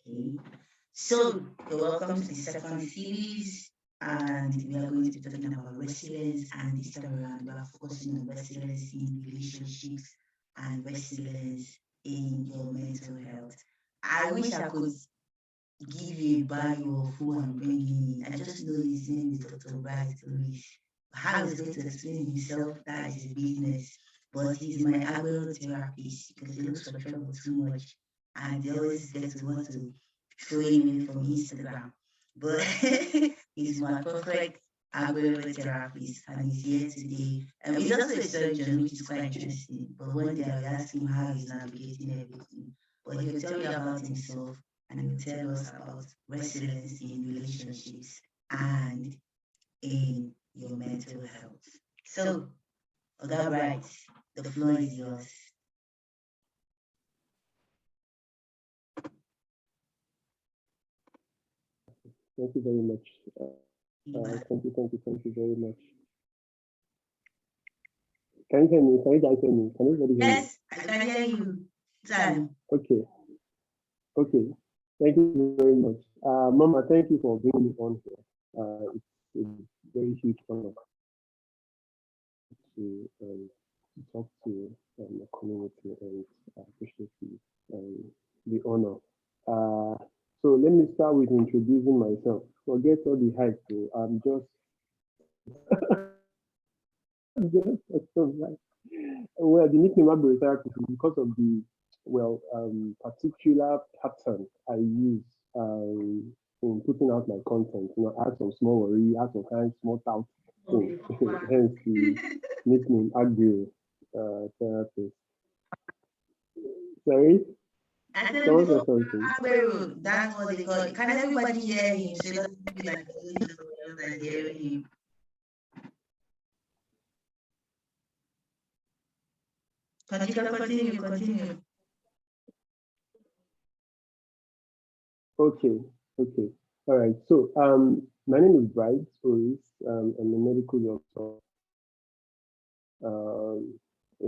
Okay. So, you're welcome to the second series, and we are going to be talking about resilience. And this time around, we are focusing on resilience in relationships and resilience in your mental health. I wish I could give you a bio of who I'm bringing in. I just know his name is Dr. Nnamdi-Louis. How he's going to explain himself, that is his business. But he's my agro therapist because he looks for trouble too much. And they always get to want to throw him away from Instagram. But he's my perfect agro therapist and he's here today. And he's also a surgeon, which is quite interesting. But one day I'll ask him how he's navigating everything. But he'll tell you about himself and he'll tell us about resilience in relationships and in your mental health. So, Oga Bright, the floor is yours. Thank you very much. Thank you very much. Can you hear me? Can you guys hear me? Can everybody hear me? Yes, I can hear you. Done. Okay. Thank you very much. Mama, thank you for bringing me on here. It's a very huge honor to talk to the community, and I appreciate the honor. So let me start with introducing myself. Forget all the hype, though. I'm just well, the nickname Agro Therapist is because of the particular pattern I use in putting out my content. You know, add some small worry, add some kind of small doubt. Hence the nickname Agro Therapist. Sorry? Someone said something. That's what they call it. Can everybody hear him? So it doesn't be like that hearing him. Continue. Okay. All right. So my name is Bright Oris. I'm a medical doctor, a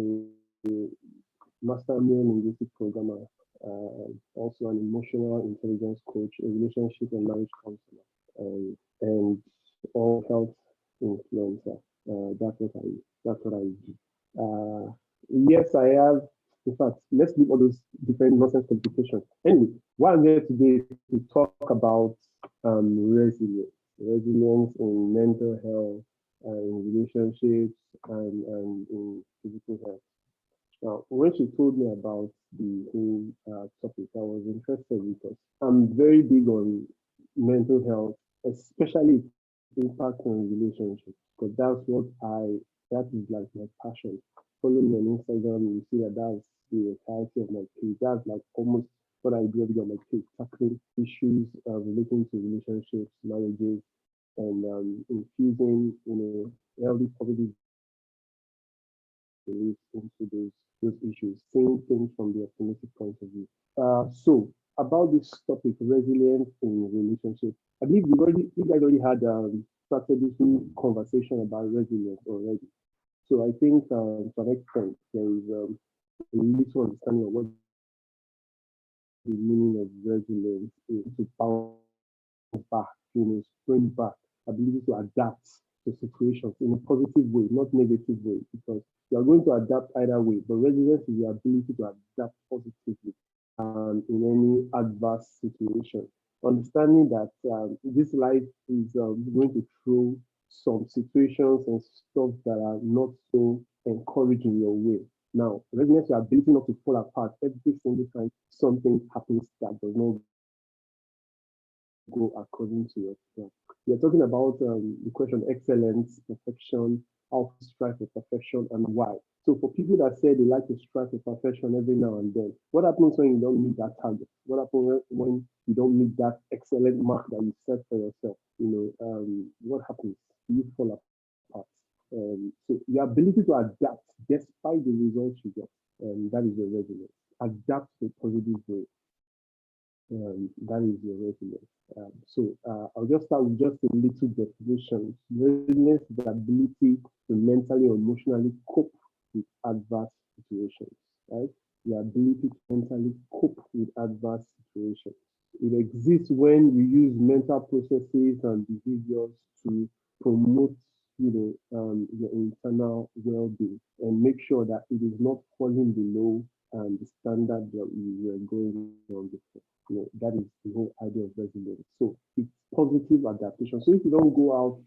master linguistic programmer, also an emotional intelligence coach, a relationship and marriage counselor, and all health influencer. That's what I do. Yes, I have. In fact, let's leave all those different nonsense qualifications. Anyway, what I'm here today is to talk about resilience in mental health, in relationships, and in physical health. Now, when she told me about the whole topic, I was interested because I'm very big on mental health, especially impact on relationships, because that is like my passion. Follow me on Instagram, you see that's the entirety of my page. That's like almost what I do every day on my page, tackling issues relating to relationships, marriages, and infusing, healthy positive beliefs into those issues, seeing things from the optimistic point of view. So about this topic, resilience in relationships, I believe you guys already had started this new conversation about resilience already. So I think to an extent there is a little understanding of what the meaning of resilience is, to bounce back, spring back, ability to adapt to situations in a positive way, not negative way, because you are going to adapt either way. But resilience is the ability to adapt positively in any adverse situation. Understanding that this life is going to throw some situations and stuff that are not so encouraging your way. Now, resilience is your ability not to fall apart every single time something happens that does not go according to your plan. We are talking about the question excellence, perfection, how to strive for perfection, and why. So for people that say they like to strive for perfection every now and then, what happens when you don't meet that target? What happens when you don't meet that excellent mark that you set for yourself? What happens? You fall apart. So your ability to adapt despite the results you get, that is your resilience. Adapt in a positive way. That is your resilience. I'll just start with just a little definition. Resilience is the ability to mentally or emotionally cope with adverse situations, right? The ability to mentally cope with adverse situations. It exists when you use mental processes and behaviors to promote, your internal well-being and make sure that it is not falling below the standard that you were going on before. That is the whole idea of resilience. So it's positive adaptation. So if you don't go out,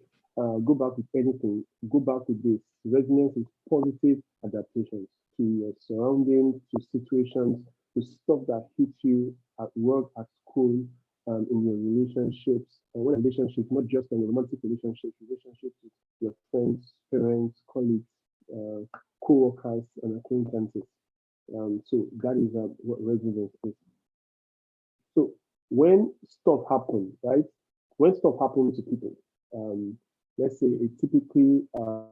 go back with anything, go back with this. Resilience is positive adaptations to your surroundings, to situations, to stuff that hits you at work, at school, in your relationships, and when relationships, not just in romantic relationships, relationships with your friends, parents, colleagues, co-workers, and acquaintances. So that is what resilience is. So when stuff happens, right? When stuff happens to people, um, let's say a typically a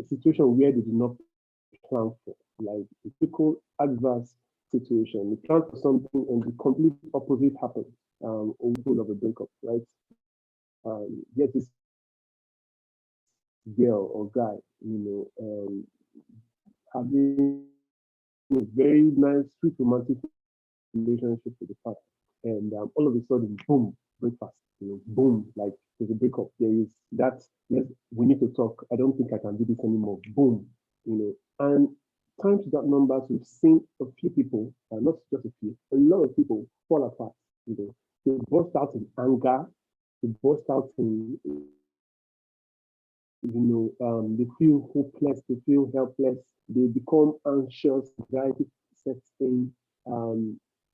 situation where they did not plan for, like a typical adverse situation. They plan for something and the complete opposite happens, over of a breakup, right? Yes, this girl or guy, having a very nice, sweet, romantic relationship with the partner, and all of a sudden, boom, breakfast, boom, like there's a breakup. There is that. Yes, we need to talk. I don't think I can do this anymore. Boom, and times that numbers, we've seen a few people, not just a few, a lot of people fall apart. They burst out in anger, they burst out in they feel hopeless, they feel helpless, they become anxious, anxiety sets in,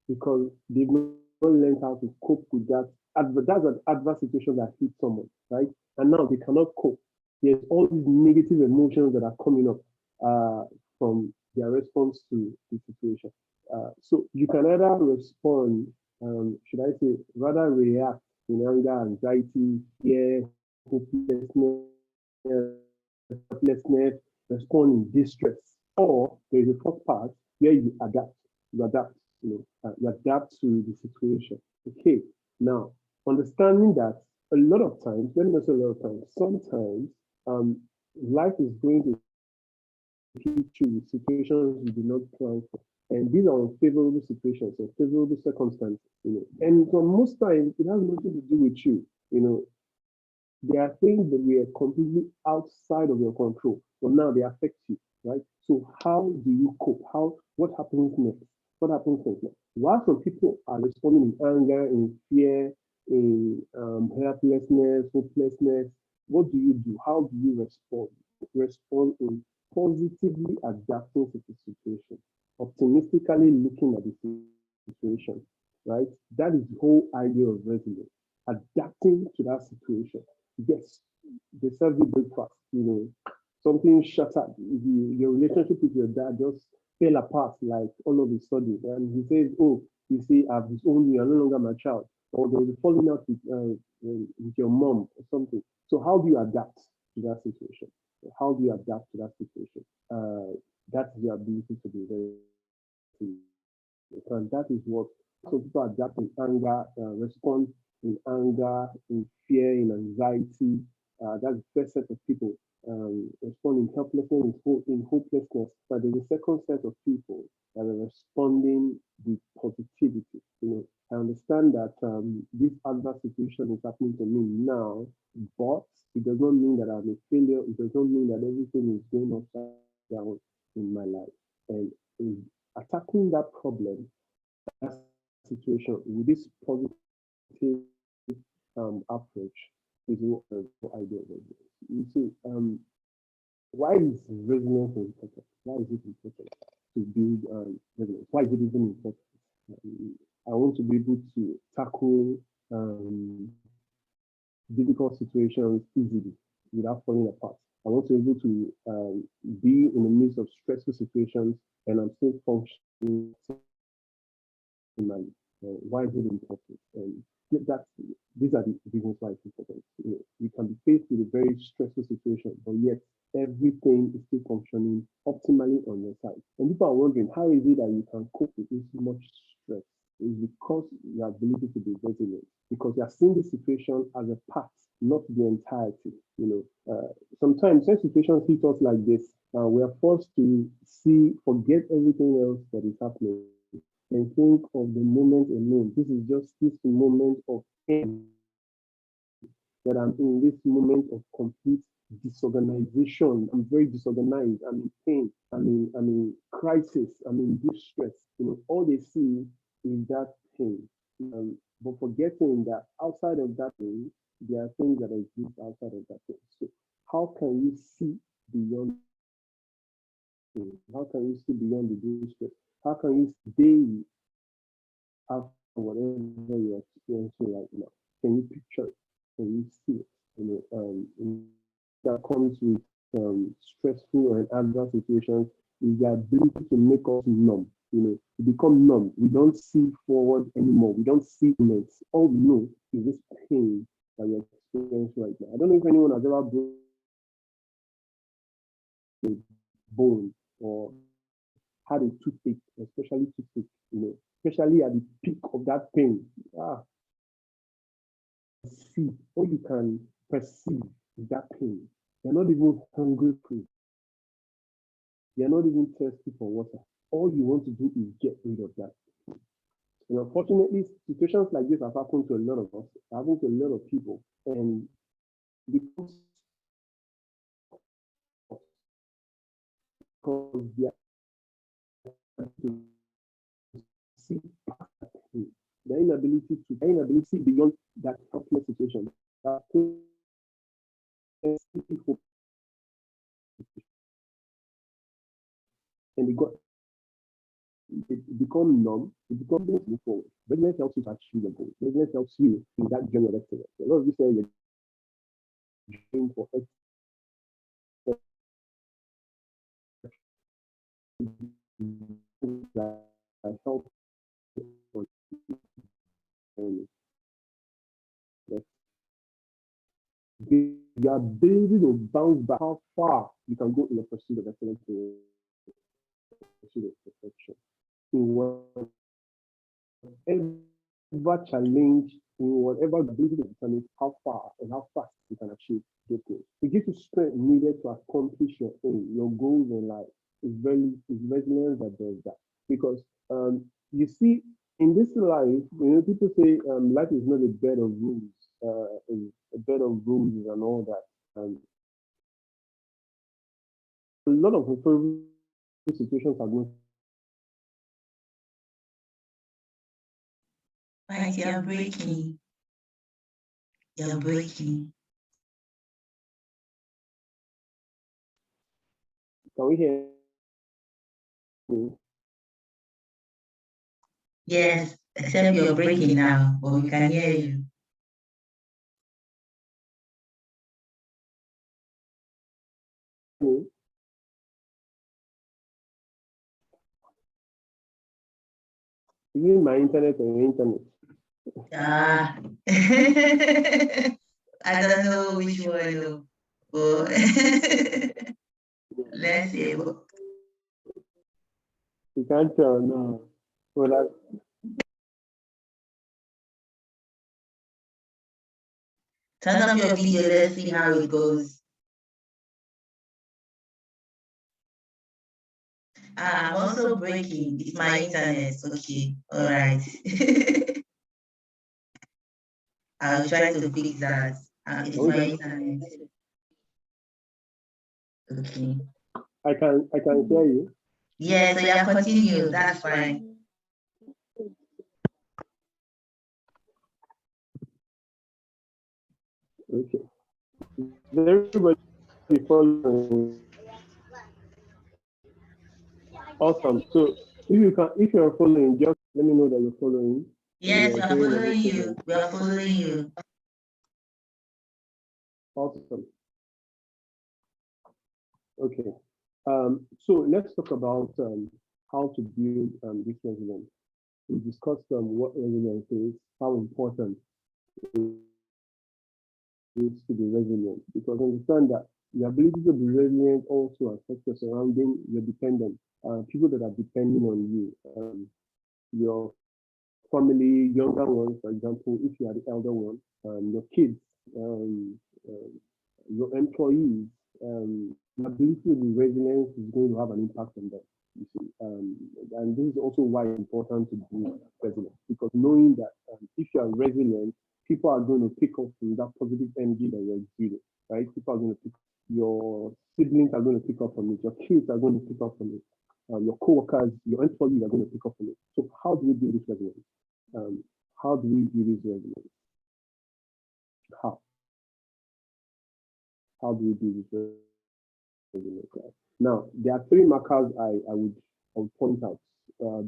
because they've not learned how to cope with that. That's an adverse situation that hits someone, right? And now they cannot cope. There's all these negative emotions that are coming up from their response to the situation. So you can either respond, should I say, rather react in anger, anxiety, fear, hopelessness, helplessness, respond in distress. Or there is a fourth part where you adapt. You adapt, you adapt to the situation. Okay. Now, understanding that a lot of times, let me not say a lot of times, sometimes life is going to hit you with situations you did not plan for. And these are unfavorable situations, unfavorable circumstances, And so most times it has nothing to do with you. There are things that were completely outside of your control, but now they affect you, right? So how do you cope? What happens next? What happens next? While some people are responding in anger, in fear, in helplessness, hopelessness, what do you do? How do you respond? Respond in positively adapting to the situation, optimistically looking at the situation, right? That is the whole idea of resilience, adapting to that situation. Yes, they serve you breakfast, something shattered. Your relationship with your dad just fell apart like all of a sudden. And he says, oh, you see, I've disowned you, you're no longer my child. Or there was a falling out with your mom or something. So how do you adapt to that situation? How do you adapt to that situation? That's the ability to be very, and that is what some people adapt in anger, respond in anger, in fear, in anxiety. That's the first set of people. Respond in helplessness, in hopelessness. But there's a second set of people that are responding with positivity. I understand that this adverse situation is happening to me now, but it does not mean that I'm a failure. It does not mean that everything is going upside down in my life. And in attacking that problem, that situation with this positive approach is what I do. You see, why is resilience important? Why is it important to build resilience? Why is it even important? I want to be able to tackle difficult situations easily without falling apart. I want to be able to be in the midst of stressful situations and I'm still functioning optimally. Why is it important? That's these are the reasons why it's important. You can be faced with a very stressful situation, but yet everything is still functioning optimally on your side. And people are wondering, how is it that you can cope with this much stress? It's because your ability to be resilient, because you are seeing the situation as a part, not the entirety. Sometimes when situations hit us like this, we are forced to forget everything else that is happening and think of the moment alone. This is just this moment of pain that I'm in, this moment of complete disorganization. I'm very disorganized. I'm in pain. I'm in crisis. I'm in distress. All they see is that pain. But forgetting that outside of that pain, there are things that exist outside of that pain. So how can you see beyond pain? How can you see beyond the distress? How can you stay after whatever you're experiencing right now? Can you picture it? Can you see it? That comes with stressful and adverse situations is the ability to make us numb. To become numb. We don't see forward anymore. We don't see moments. All we know is this pain that we're experiencing right now. I don't know if anyone has ever broken a bone or had a toothache, especially toothache, especially at the peak of that pain. See, all you can perceive is that pain. You're not even hungry for it. You're not even thirsty for water. All you want to do is get rid of that. Unfortunately, situations like this have happened to a lot of us, happened to a lot of people, and because they are to see past that pain, the inability to see beyond that helpless situation, that people and they become numb, they become moving forward. Resilience helps you to achieve your goals. Resilience helps you in that journey of excellence. A lot of you say you're going for excellence. That help the ability to bounce back, how far you can go in the pursuit of excellence, in pursuit of perfection. In whatever challenge, in whatever ability to determine how far and how fast you can achieve those goals. It gives you strength needed to accomplish your goals in life. It's resilience that does that. Because you see, in this life, people say life is not a bed of roses, a bed of roses and all that. A lot of situations are going. Right, you're breaking. You're breaking. Can we hear me? Yes, except you're breaking now, but we can hear you. Is it my internet or your internet? I don't know which one, but let's see. You can't tell, no. Well, turn up your video, let's see how it goes. I'm also breaking. It's my internet. Okay, all right. I'll try to fix that. It's my internet. Okay. I can hear you. Yeah, so yeah, continue. That's fine. Okay. Is everybody following? Awesome. So if you're following, just let me know that you're following. Yes, we are following you. We are following you. Awesome. Okay. So let's talk about how to build this resilience. We discussed what resilience is, how important it is to be resilient, because understand that the ability to be resilient also affects your surrounding, your dependent, people that are depending on you, your family, younger ones, for example, if you are the elder one, your kids, your employees, the ability to be resilient is going to have an impact on them. You see, and this is also why it's important to be resilient, because knowing that if you are resilient, people are going to pick up from that positive energy that you're exuding, right? People are going to pick, your siblings are going to pick up from it, your kids are going to pick up from it, your co-workers, your employees are going to pick up from it. So how do we do this resilience? How do we do this resilience? How? How do we do this resilience? Now, there are three markers I would point out: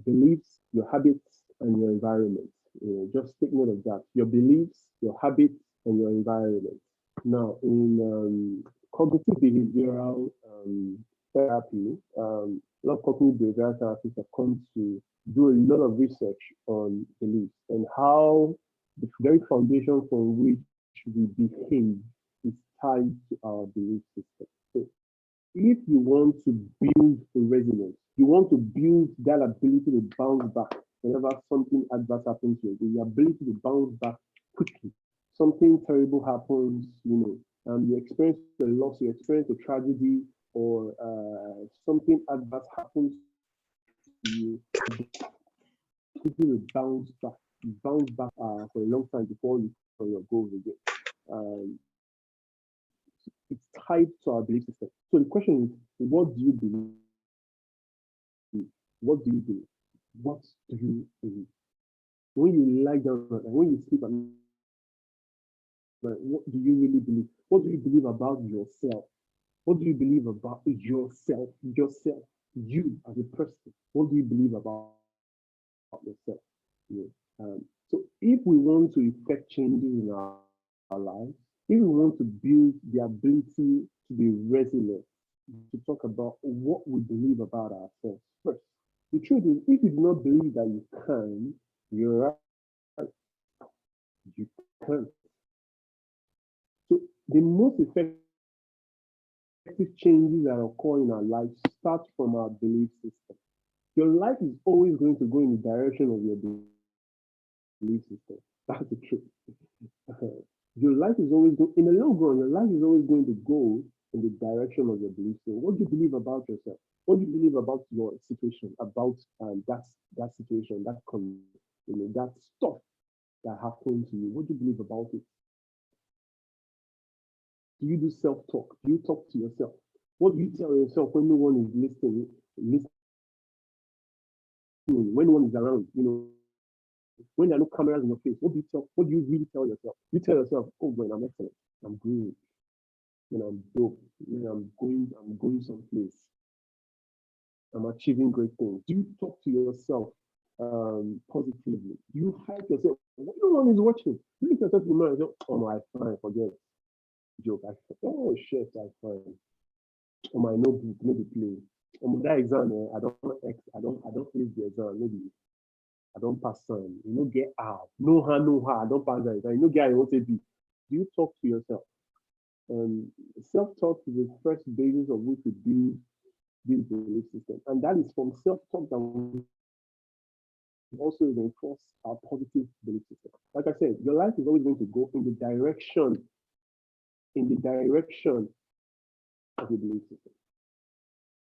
beliefs, your habits, and your environment. Just take note of that. Your beliefs, your habits, and your environment. Now, in cognitive behavioral therapy, a lot of cognitive behavioral therapists have come to do a lot of research on beliefs and how the very foundation from which we behave is tied to our belief system. So if you want to build a resilience, you want to build that ability to bounce back whenever something adverse happens to you, the ability to bounce back quickly. Something terrible happens, you experience a loss, you experience a tragedy, or something adverse happens to you, you will bounce back for a long time before you for your goals again. Um, it's tied to our belief system. So the question is, what do you believe? What do you believe? What do you believe? When you lie down and when you sleep at night, what do you really believe? What do you believe about yourself? What do you believe about yourself? You as a person. What do you believe about yourself? So if we want to effect changes in our lives, if we want to build the ability to be resilient, to talk about what we believe about ourselves first. The truth is, if you do not believe that you can, you're right. You can't. So the most effective changes that occur in our lives start from our belief system. Your life is always going to go in the direction of your belief system. That's the truth. Your life is always going, in the long run, your life is always going to go in the direction of your belief system. What do you believe about yourself? What do you believe about your situation, about that situation, that stuff that happened to you? What do you believe about it? Do you do self-talk? Do you talk to yourself? What do you tell yourself when no one is listening, when no one is around, when there are no cameras in your face? What do you really tell yourself? You tell yourself, oh man, I'm excellent. I'm good. I'm dope. I'm going someplace. I'm achieving great things. Do you talk to yourself positively? Do you hype yourself? When no one is watching, you look yourself in the mirror and say, oh my, fine, forget it. Joke. Oh shit, I fine. On my notebook, maybe play. On that exam, I don't face the exam. Maybe I don't pass some. Get out. No ha. I don't pass that exam. Get out. You won't say B. Do you talk to yourself? Self-talk is the first basis of which we build this belief system, and that is from self-talk that we also reinforce our positive belief system. Like I said, your life is always going to go in the direction of your belief system.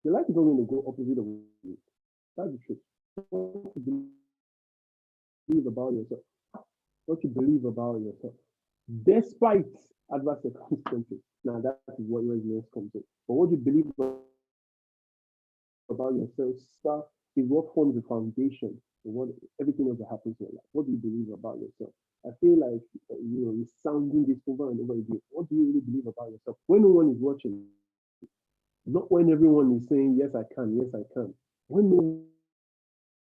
Your life is always going to go opposite of it. That's the truth. What you believe about yourself. What you believe about yourself. Despite adverse circumstances. Now that is what resilience comes in. But what you believe about yourself stuff is what forms the foundation of what everything else that happens in your life. What do you believe about yourself? I feel like you're sounding this over and over again. What do you really believe about yourself? When no one is watching, not when everyone is saying yes I can, yes I can. When no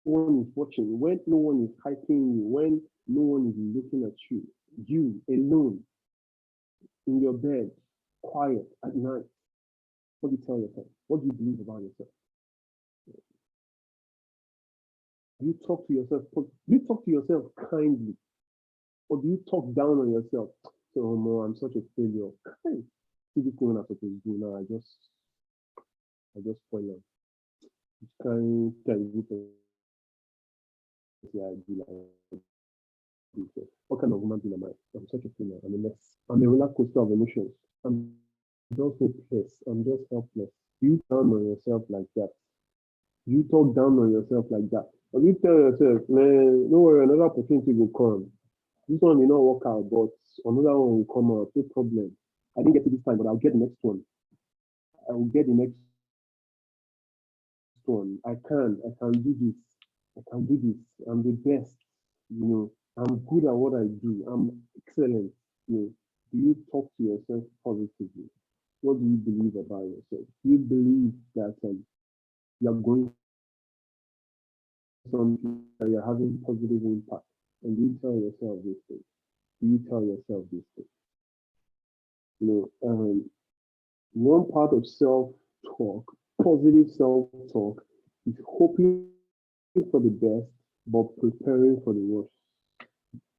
one is watching, when no one is hyping you, when no one is looking at you alone in your bed, quiet at night. What do you tell yourself? What do you believe about yourself? Do you talk to yourself? Do you talk to yourself kindly? Or do you talk down on yourself? So, oh no, I'm such a failure. Hey, see this thing I'm supposed to do now. I just spoil it. It's kind of terrible. I do like this. What kind of woman am I? I'm such a failure. I'm a mess. I'm a roller coaster of emotions. I'm just hopeless. I'm just helpless. You down on yourself like that. You talk down on yourself like that. But you tell yourself, man, don't worry, another opportunity will come. This one may not work out, but another one will come out. No problem. I didn't get it this time, but I'll get the next one. I will get the next one. I can do this. I can do this. I'm the best. I'm good at what I do. I'm excellent. Do you talk to yourself positively? What do you believe about yourself? Do you believe that you're going something that you're having positive impact? And do you tell yourself this thing? Do you tell yourself this thing? One part of self-talk, positive self-talk, is hoping for the best, but preparing for the worst.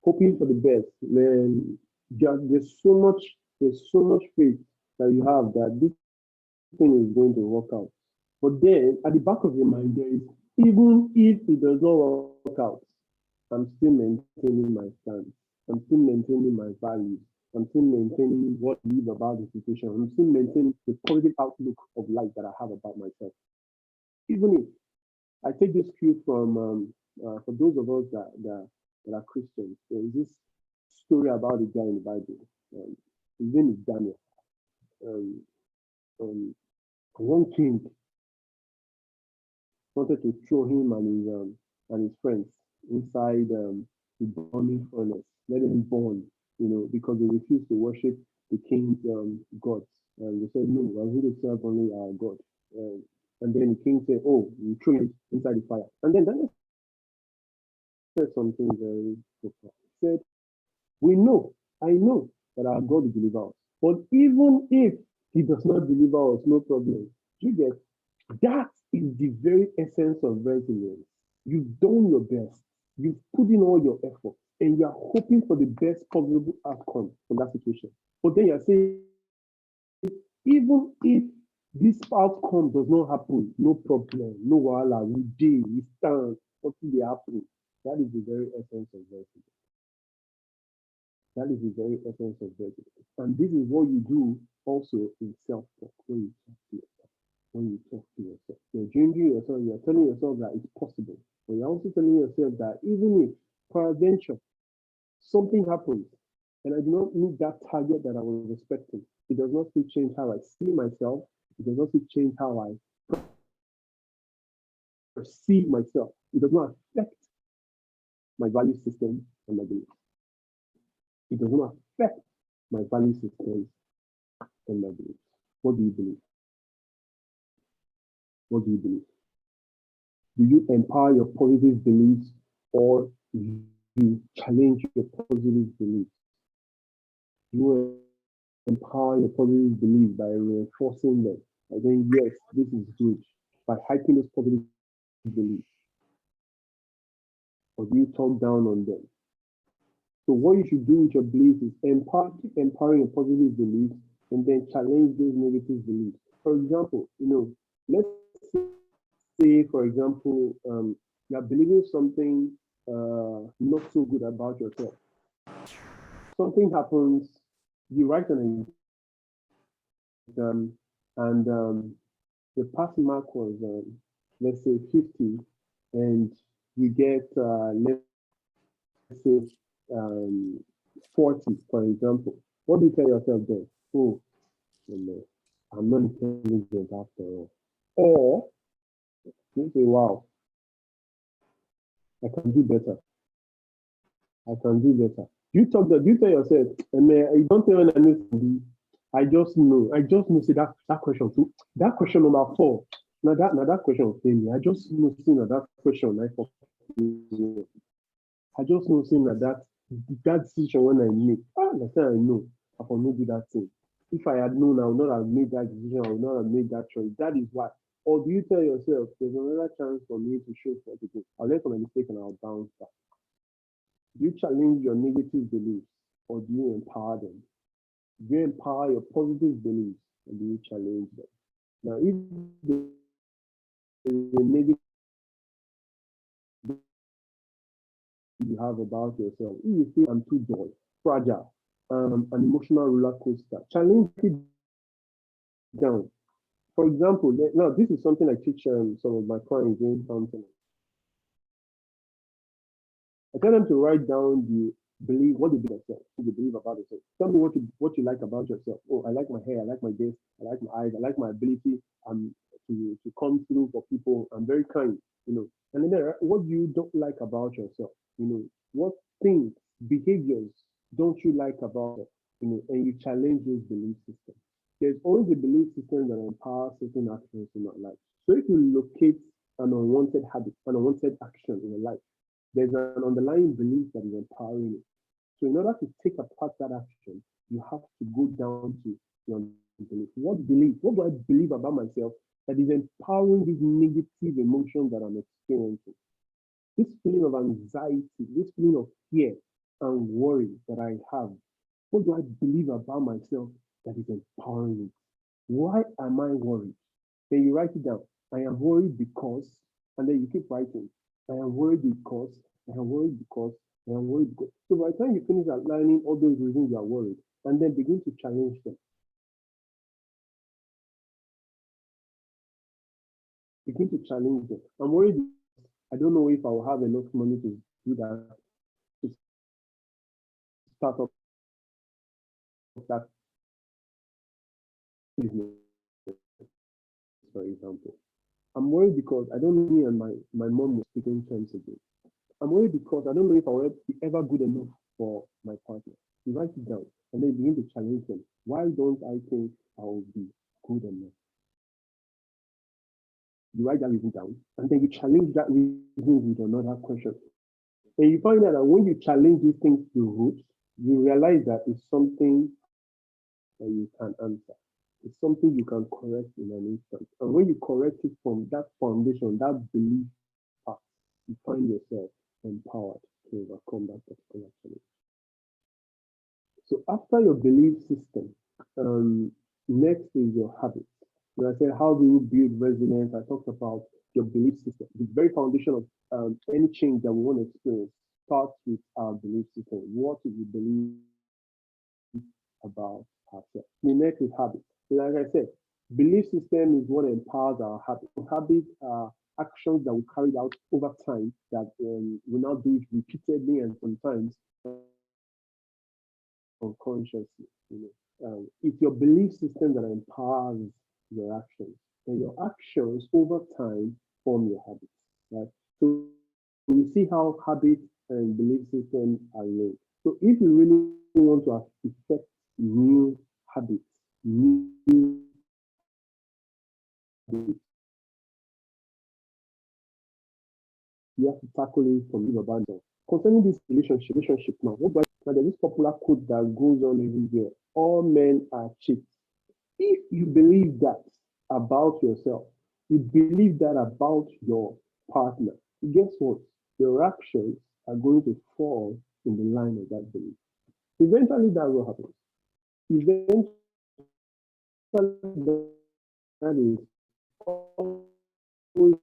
Hoping for the best, man. There's so much faith that you have that this thing is going to work out. But then at the back of your mind, there is, even if it does not work out, I'm still maintaining my stance. I'm still maintaining my values. I'm still maintaining what I believe about the situation. I'm still maintaining the positive outlook of life that I have about myself. Even if I take this cue from, for those of us that are Christians, there is this story about a guy in the Bible. His name is Daniel. Um, um, one king wanted to throw him and his friends inside the burning furnace, let them burn, because they refused to worship the king's gods. And they said, no, we're going to serve only our God. And then the king said, oh, you throw it inside the fire. And then Daniel said something very profound. He said, I know that our God will deliver us. But even if he does not deliver us, no problem. You get that is the very essence of resilience. You've done your best. You've put in all your effort, and you're hoping for the best possible outcome from that situation. But then you're saying, even if this outcome does not happen, no problem, no wahala, we stand until they happen. That is the very essence of resilience. That is the very essence of resilience. And this is what you do also in self-talk when you talk to yourself. When you talk to yourself, you're changing yourself, you're telling yourself that it's possible. But you're also telling yourself that even if peradventure something happens and I do not meet that target that I was expecting, it does not still change how I see myself. It does not still change how I perceive myself. It does not affect my value system and my beliefs. It does not affect my value systems and my beliefs. What do you believe? What do you believe? Do you empower your positive beliefs or you challenge your positive beliefs? You empower your positive beliefs by reinforcing them, by saying, yes, this is good, by hyping those positive beliefs, or do you talk down on them? So what you should do with your beliefs is empowering your positive beliefs and then challenge those negative beliefs. For example, let's say, for example, you're believing something not so good about yourself. Something happens, you write an exam, and the pass mark was, let's say, 50, and you get, let's say, um, 40, for example. What do you tell yourself then? Oh, no, I'm not intelligent after all. Or you say, wow, I can do better. I can do better. You tell yourself, and you don't tell when I know. I just know. See that question too. That question number 4. Now that question will fail me. I just know seeing that question I for I just know seeing that decision when I make. That's how I know I will not do that thing. If I had known, I would not have made that decision. I would not have made that choice. That is why. Or do you tell yourself there's another chance for me to show for people? I'll learn from my mistake and I'll bounce back. Do you challenge your negative beliefs or do you empower them? Do you empower your positive beliefs or do you challenge them? Now, if there's a negative you have about yourself, if you feel I'm too dull, fragile, an emotional roller coaster, challenge it down. For example, now this is something I teach some of my clients during counseling. I tell them to write down what they believe about themselves. Tell me what you like about yourself. Oh, I like my hair, I like my face, I like my eyes, I like my ability to come through for people. I'm very kind, And then what you don't like about yourself, what things, behaviors don't you like about it, and you challenge those belief systems. There's always a belief system that empowers certain actions in our life. So if you locate an unwanted habit, an unwanted action in your life, there's an underlying belief that is empowering it. So in order to take apart that action, you have to go down to your belief. What do I believe about myself that is empowering these negative emotions that I'm experiencing? This feeling of anxiety, this feeling of fear and worry that I have. What do I believe about myself that is empowering me? Why am I worried? Then you write it down. I am worried because, and then you keep writing. I am worried because, I am worried because, I am worried because. So by the time you finish outlining all those reasons you are worried, and then begin to challenge them. Begin to challenge them. I'm worried. I don't know if I will have enough money to do that, to start up that business, for example. I'm worried because I don't know me and my mom was speaking terms again. I'm worried because I don't know if I will be ever good enough for my partner. You write it down and then begin to challenge them. Why don't I think I will be good enough? You write that reason down and then you challenge that reason with another question. And you find out that when you challenge these things to roots, you realize that it's something that you can answer. It's something you can correct in an instant. And when you correct it from that foundation, that belief part, you find yourself empowered to overcome that particular challenge. So after your belief system, next is your habits. When I said, how do you build resilience? I talked about your belief system. The very foundation of any change that we want to experience starts with our belief system. What do you believe about ourselves? The next is habits. So like I said, belief system is what empowers our habits. Habits are actions that we carry out over time that we now do it repeatedly and sometimes unconsciously. It's your belief system that empowers your actions, and your actions over time form your habits. Right. So we see how habits and belief system are linked. So if you really want to affect new habits, new habits, you have to tackle it from the abandon. Concerning this relationship now, there's this popular quote that goes on everywhere. All men are cheats. If you believe that about yourself, you believe that about your partner, guess what? Your actions are going to fall in the line of that belief. Eventually, that will happen. Eventually, that is always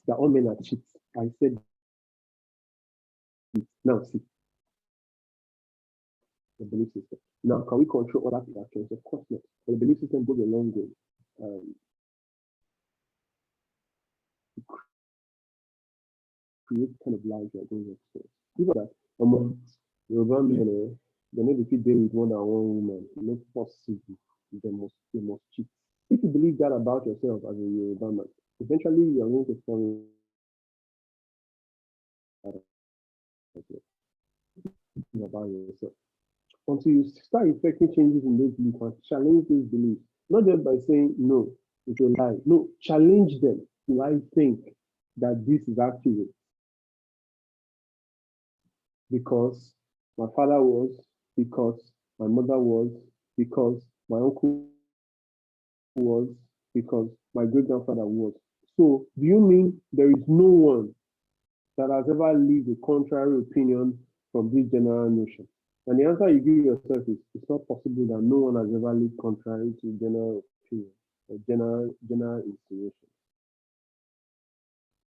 that all men are cheats. I said it. Now, see the belief system. Now, can we control other actions? Of course not. But the belief system goes a long way. Create kind of life you are going to experience. People that Yoruba men, they need to deal with more than one woman. Not possible. They must cheat. If you believe that about yourself as a Yoruba man, eventually you are going to fall about yourself. Until you start effecting changes in those beliefs and challenge those beliefs, not just by saying no, it's a lie. No, challenge them. Do I think that this is accurate? Because my father was, because my mother was, because my uncle was, because my great grandfather was. So, do you mean there is no one that has ever lived a contrary opinion from this general notion? And the answer you give yourself is it's not possible that no one has ever lived contrary to general opinion or general inspiration.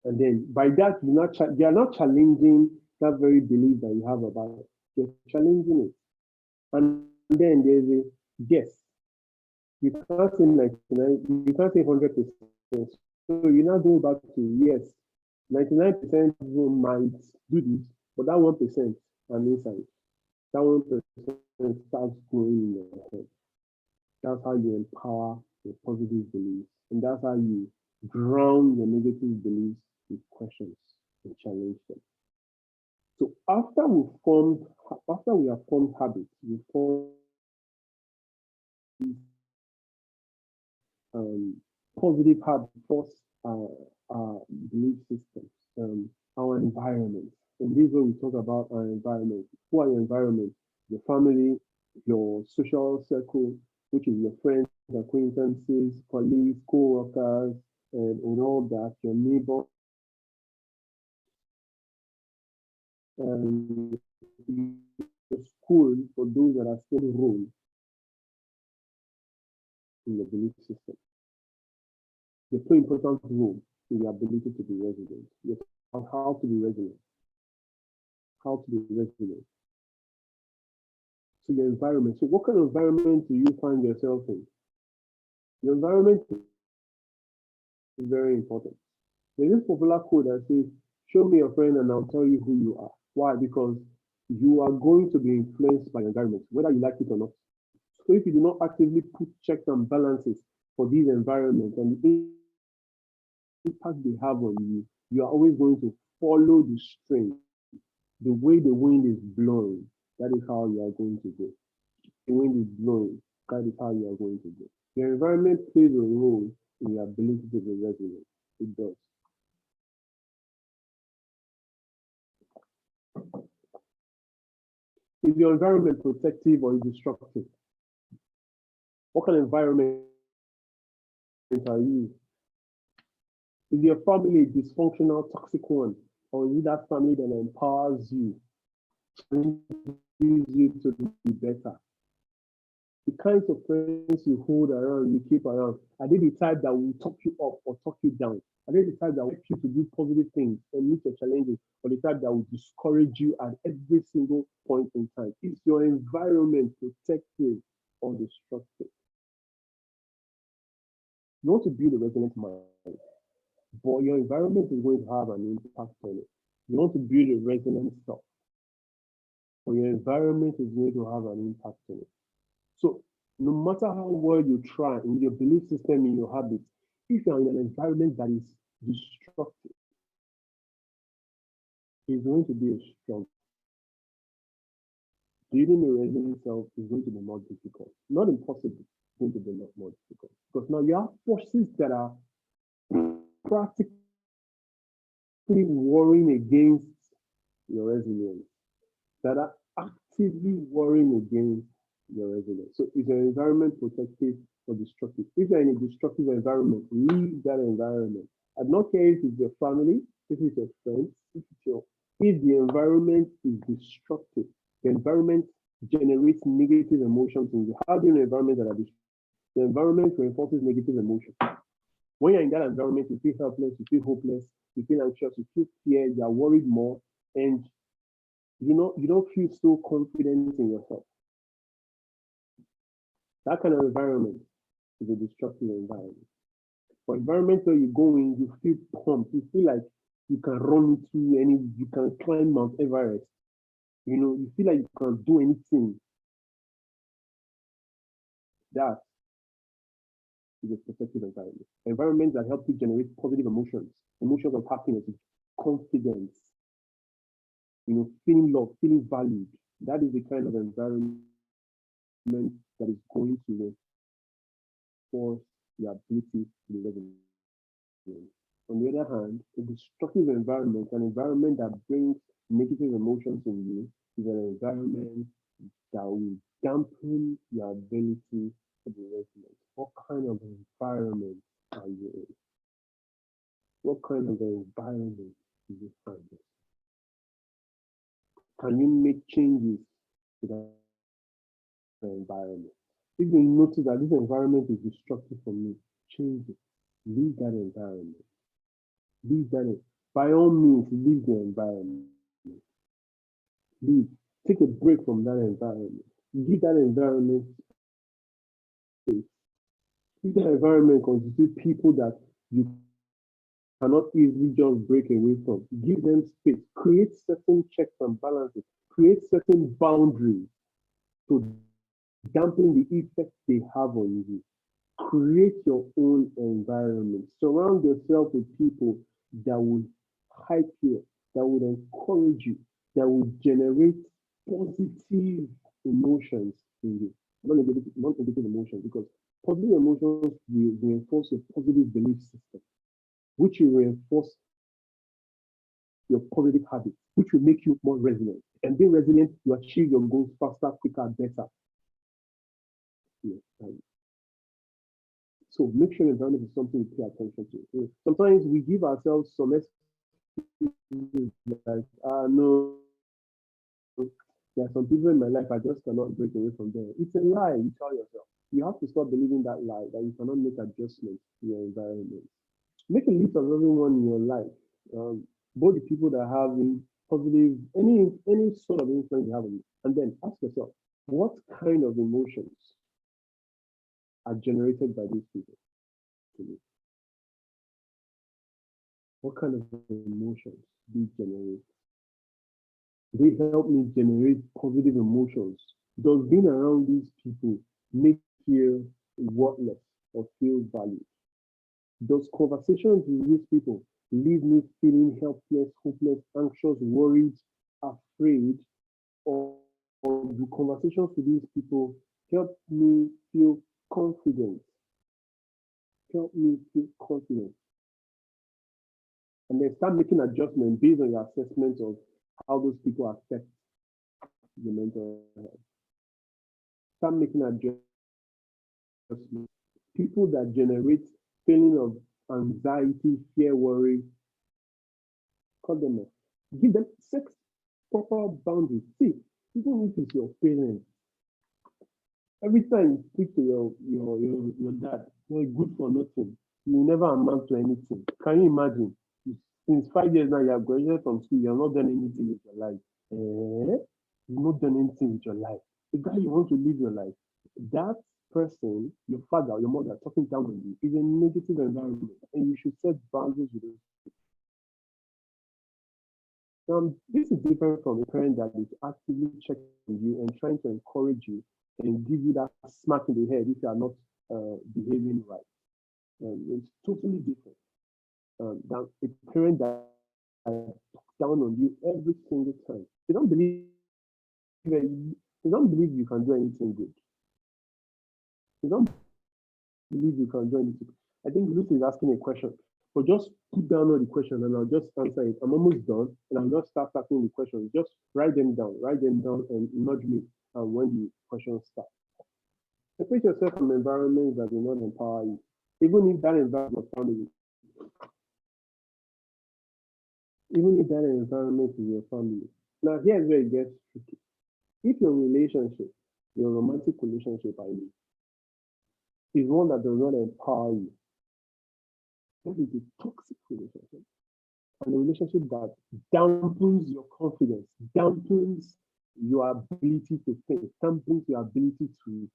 And then by that, they are not challenging that very belief that you have about it. They're challenging it. And then there's a guess. You can't say 99, you can't say 100%. So you now go back to yes, 99% might do this, but that 1% an insight. That 1% starts growing in your head. That's how you empower your positive beliefs. And that's how you ground your negative beliefs with questions and challenge them. So after we have formed habits, we form positive habits across our belief systems, our environment. And this is where we talk about our environment. Who are your environment? Your family, your social circle, which is your friends, acquaintances, colleagues, co-workers, and all that, your neighbor, and the school for those that are still role in your belief system. They play an important role in your ability to be resilient. How to be resilient. How to be resilient. So your environment. So what kind of environment do you find yourself in? Your environment is very important. There's this popular quote that says, show me your friend and I'll tell you who you are. Why? Because you are going to be influenced by your environment, whether you like it or not. So if you do not actively put checks and balances for these environments and the impact they have on you, you are always going to follow the stream. The way the wind is blowing, that is how you are going to go. The wind is blowing, that is how you are going to go. Your environment plays a role in your ability to be resilient. It does. Is your environment protective or destructive? What kind of environment are you? Is your family a dysfunctional, toxic one? Or is it that family that empowers you, challenges you to be better? The kinds of friends you hold around, you keep around, are they the type that will talk you up or talk you down? Are they the type that will help you to do positive things and meet your challenges, or the type that will discourage you at every single point in time? Is your environment protective or destructive? You want to build a resilient mind, but your environment is going to have an impact on it. You want to build a resilient self, but your environment is going to have an impact on it. So no matter how well you try in your belief system, in your habits, if you're in an environment that is destructive, it's going to be a struggle. Building a resilient self is going to be more difficult. Not impossible, it's going to be a lot more difficult. Because now you have forces that are practically warring against your resilience, that are actively warring against your resilience. So is your environment protective or destructive? If you're in a destructive environment, leave that environment. I don't care if it's your family, if it's your friends, if the environment is destructive, the environment generates negative emotions in you. How do you know environment that are destructive? The environment reinforces negative emotions. When you're in that environment, you feel helpless, you feel hopeless, you feel anxious, you feel scared, you're worried more, and you don't feel so confident in yourself. That kind of environment is a destructive environment. For environment where you go in, you feel pumped, you feel like you can run into you can climb Mount Everest. You feel like you can do anything. That is a protective environment. Environment that helps you generate positive emotions, emotions of happiness, confidence, feeling loved, feeling valued. That is the kind of environment that is going to reinforce your ability to be resilient. On the other hand, a destructive environment, an environment that brings negative emotions in you, is an environment that will dampen your ability to be resilient. What kind of environment are you in? What kind of environment do you find yourself? Can you make changes to that environment? If you notice that this environment is destructive for me, change it. Leave that environment. Leave that. By all means, leave the environment. Leave. Take a break from that environment. Give that environment space. If the environment constitutes people that you cannot easily just break away from, give them space, create certain checks and balances, create certain boundaries to dampen the effect they have on you. Create your own environment. Surround yourself with people that will hype you, up, that would encourage you, that will generate positive emotions in you. Not negative emotions, because positive emotions will reinforce a positive belief system, which will reinforce your positive habits, which will make you more resilient. And being resilient, you achieve your goals faster, quicker, better. Yes, so make sure environment is something you pay attention to. Sometimes we give ourselves some excuses like, no, there are some people in my life I just cannot break away from them. It's a lie you tell yourself. You have to stop believing that lie that you cannot make adjustments to your environment. Make a list of everyone in your life, both the people that have positive, any sort of influence you have on you, and then ask yourself, what kind of emotions are generated by these people to me? What kind of emotions do you generate? They help me generate positive emotions. Does being around these people make you feel worthless or feel valued? Does conversations with these people leave me feeling helpless, hopeless, anxious, worried, afraid? Or do conversations with these people help me feel confident? Help me feel confident. And then start making adjustments based on your assessment of how those people affect your mental health. Start making adjustments. People that generate feeling of anxiety, fear, worry, cut them off. Give them set proper boundaries. See, even if it's your parents, every time you speak to your dad, you're good for nothing. You never amount to anything. Can you imagine? Since 5 years now, you have graduated from school, you have not done anything with your life. You've not done anything with your life. The guy you want to live your life, that person, your father or your mother talking down on you, is a negative environment, and you should set boundaries with it. This is different from a parent that is actively checking you and trying to encourage you and give you that smack in the head if you are not behaving right. It's totally different than a parent that talks down on you every single time. They don't believe you can do anything good. They don't believe you can do anything. I think Lucy is asking a question. But just put down all the questions and I'll just answer it. I'm almost done and I'll just start asking the questions. Just write them down and nudge me when the questions start. Separate yourself from environments that do not empower you. Even if that environment is your family. Even if that environment is your family. Now here's where it gets tricky. If your relationship, your romantic relationship, I mean, is one that does not empower you, that is a toxic relationship. And a relationship that dampens your confidence, dampens your ability to think, dampens your ability to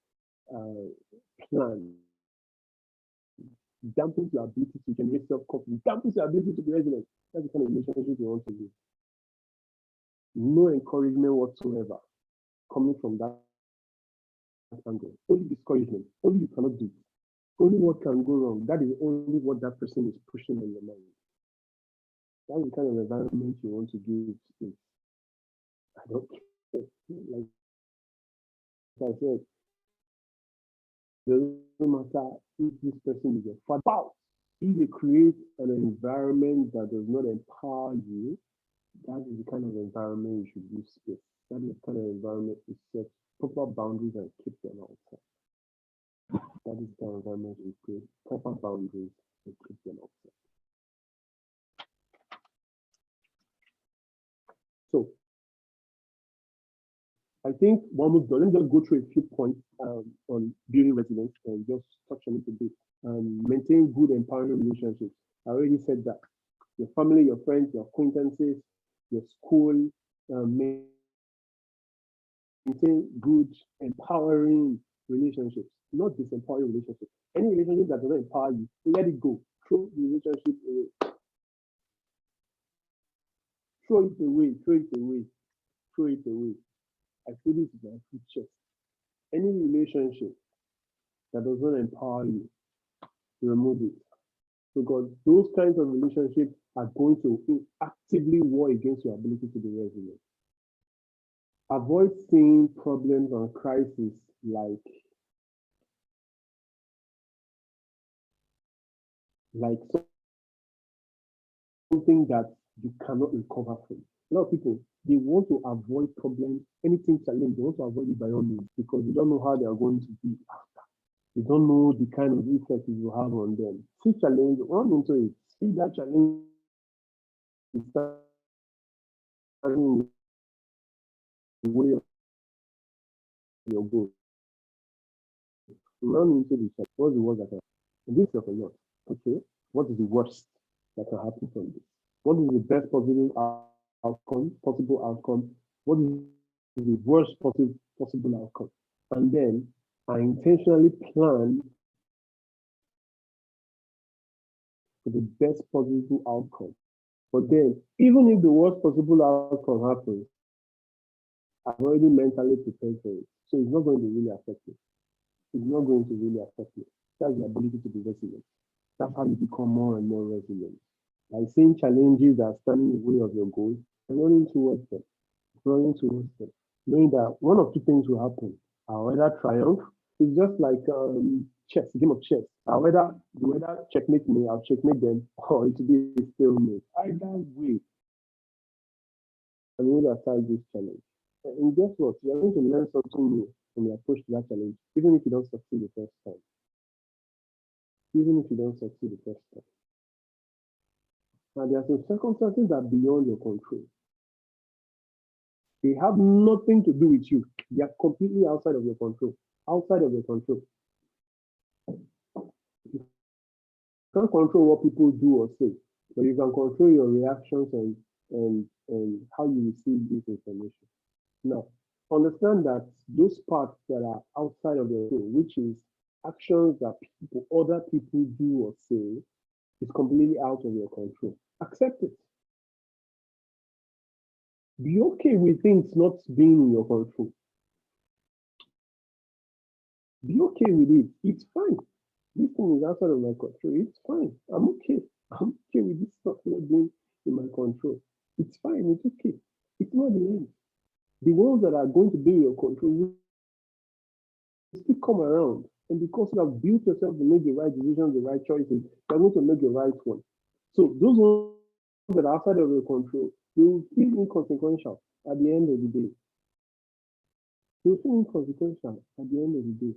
plan, dampens your ability to generate self-confidence, dampens your ability to be resilient. That's the kind of relationship you want to be. No encouragement whatsoever coming from that angle. Only discouragement. Only you cannot do it. Only what can go wrong. That is only what that person is pushing on your mind. That's the kind of environment you want to give space. I don't care. Like I said, it doesn't matter if this person is your father. If they create an environment that does not empower you, that is the kind of environment you should give space. That is the kind of environment you set proper boundaries and keep them outside. That is the kind of environment you create proper boundaries and keep them outside. So I think one more done. Let me just go through a few points on building resilience and just touch on it a bit. Maintain good, empowering relationships. I already said that. Your family, your friends, your acquaintances, your school, maintain good, empowering relationships, not disempowering relationships. Any relationship that doesn't empower you, let it go. Throw the relationship away. Throw it away. Throw it away. Throw it away. I feel this is my full chest. Any relationship that does not empower you, remove it. Because those kinds of relationships are going to actively war against your ability to be resilient. Avoid seeing problems and crises like something that you cannot recover from. A lot of people, they want to avoid problems, anything challenge, they want to avoid it by all means because they don't know how they are going to be after. They don't know the kind of effect it will have on them. See challenge, run into it. See that challenge is standing in the way of your goal. Run into the challenge. What's the worst that can happen? This is a lot. Okay. What is the worst that can happen from this? What is the best possible outcome? What is the worst possible outcome? And then I intentionally plan for the best possible outcome. But then, even if the worst possible outcome happens, I've already mentally prepared for it. So it's not going to really affect me. It's not going to really affect me. That's the ability to be resilient. That's how you become more and more resilient. By seeing challenges that are standing in the way of your goals and running towards them, knowing that one of two things will happen. I'll either triumph. It's just like chess, game of chess. I'll either checkmate me, I'll checkmate them, or it will be a stalemate. Either way, I'm going to attack this challenge. And guess what? You're going to learn something new from your approach to that challenge, even if you don't succeed the first time. Even if you don't succeed the first time. Now, there are some circumstances that are beyond your control. They have nothing to do with you. They are completely outside of your control. Outside of your control. You can't control what people do or say, but you can control your reactions and how you receive this information. Now, understand that those parts that are outside of your control, which is actions that other people do or say, is completely out of your control. Accept it. Be okay with things not being in your control. Be okay with it. It's fine. This thing is outside of my control. It's fine. I'm okay. I'm okay with this stuff not being in my control. It's fine. It's okay. It's not the end. The ones that are going to be in your control will still come around. And because you have built yourself to make the right decisions, the right choices, you're going to make the right one. So those ones that are outside of your control will feel inconsequential at the end of the day. You'll feel inconsequential at the end of the day.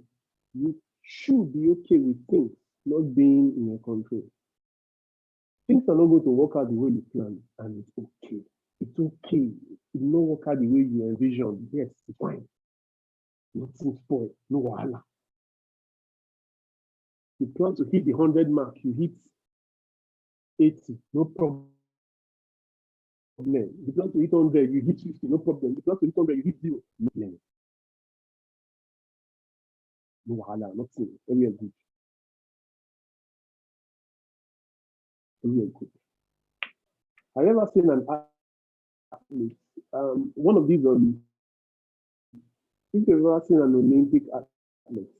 You should be okay with things not being in your control. Things are not going to work out the way you plan, and it's okay. It's okay. It will not work out the way you envisioned. Yes, it's fine. Nothing spoiled. No wahala. You plan to hit the 100 mark, you hit 80, no problem. You plan to hit 100, you hit 50, no problem. You plan to hit 100, you hit 0, no problem. No wahala, nothing. Everywhere good. Everywhere good. Have you ever seen an athlete? One of these, if you've ever seen an Olympic athlete,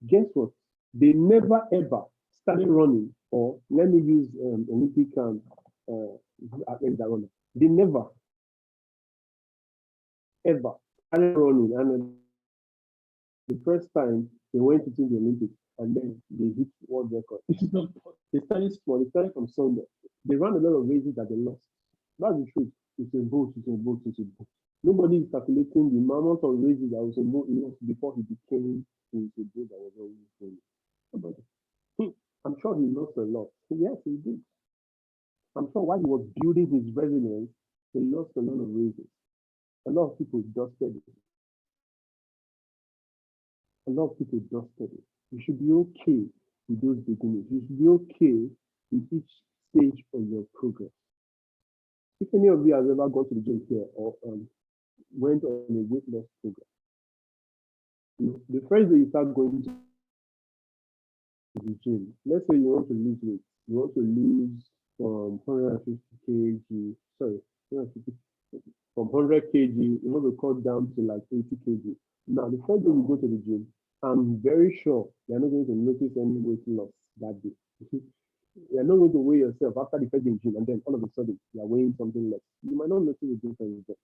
guess what? They never ever started running, or let me use Olympic athletes that run. They never ever started running, and the first time they went into the Olympics, and then they hit world record. They started small. They started from somewhere. They ran a lot of races that they lost. That's the truth. It's a vote. Nobody is calculating the amount of races that was lost before he became a vote that was always winning. Nobody. I'm sure he lost a lot. Yes, he did. I'm sure while he was building his resilience, he lost a lot of races. A lot of people dusted it. A lot of people dusted it. You should be okay with those beginnings. You should be okay with each stage of your progress. If any of you has ever gone to the gym here or went on a weight loss program, the first day you start going to the gym. Let's say you want to lose weight. You want to lose from 150 kg, sorry, 150, from 100 kg, you want to cut down to like 80 kg. Now, the first day you go to the gym, I'm very sure you're not going to notice any weight loss that day. You're not going to weigh yourself after the first day in gym, and then all of a sudden you're weighing something less. You might not notice the difference there.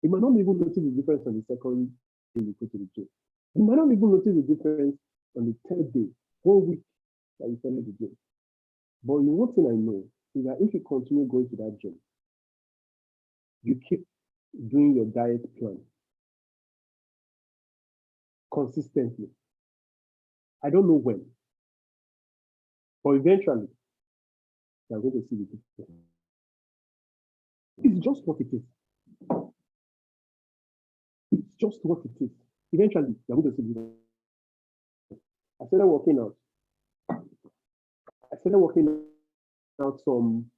You might not even notice the difference on the second day you go to the gym. You might not even notice the difference on the third day, 1 week that you started the gym. But one thing I know is that if you continue going to that gym, you keep doing your diet plan consistently. I don't know when, but eventually you're going to see the difference. It's just what it is. It's just what it is. Eventually you're going to see the difference. I started working out. I started working out some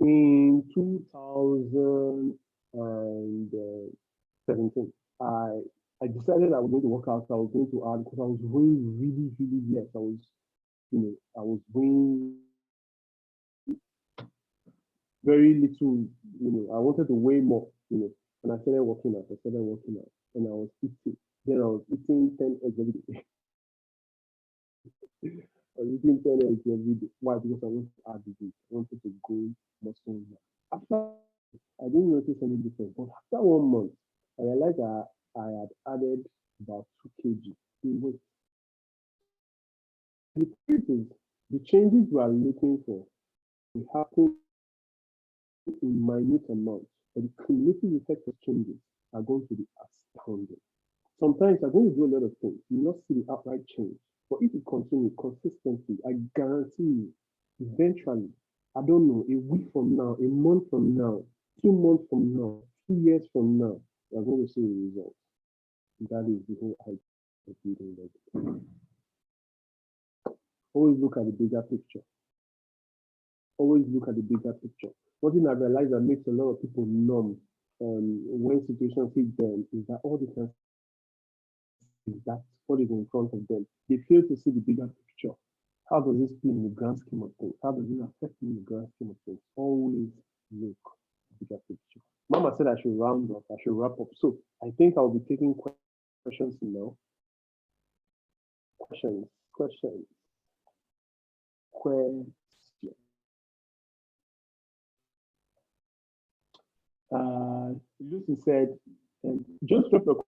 in 2017. I decided I was going to work out. I was going to add because I was weighing really, really less. I was weighing very little. I wanted to weigh more. And I started working out. And I was eating. Then I was eating 10 eggs every day. I was eating 10 eggs every day. Why? Because I wanted to add the weight. I wanted to go muscle now. After I didn't notice any difference, but after 1 month, I realized that I had added about 2 kg in weight. The truth is, the changes we are looking for will happen in minute amounts, but the cumulative effect of changes are going to be astounding. Sometimes you're going to do a lot of things, you will not see the outright change. But if you continue consistently, I guarantee you, eventually, I don't know, a week from now, a month from now, 2 months from now, 2 years from now, you're going to see the results. That is the whole idea of building legacy. Always look at the bigger picture. Always look at the bigger picture. One thing I realized that makes a lot of people numb when situations hit them is that all they can see is that what is in front of them. They fail to see the bigger picture. How does this play in the grand scheme of things? How does it affect me in the grand scheme of things? Always look at the bigger picture. Mama said I should round up, I should wrap up. So I think I'll be taking questions now. Questions. Lucy said, just drop your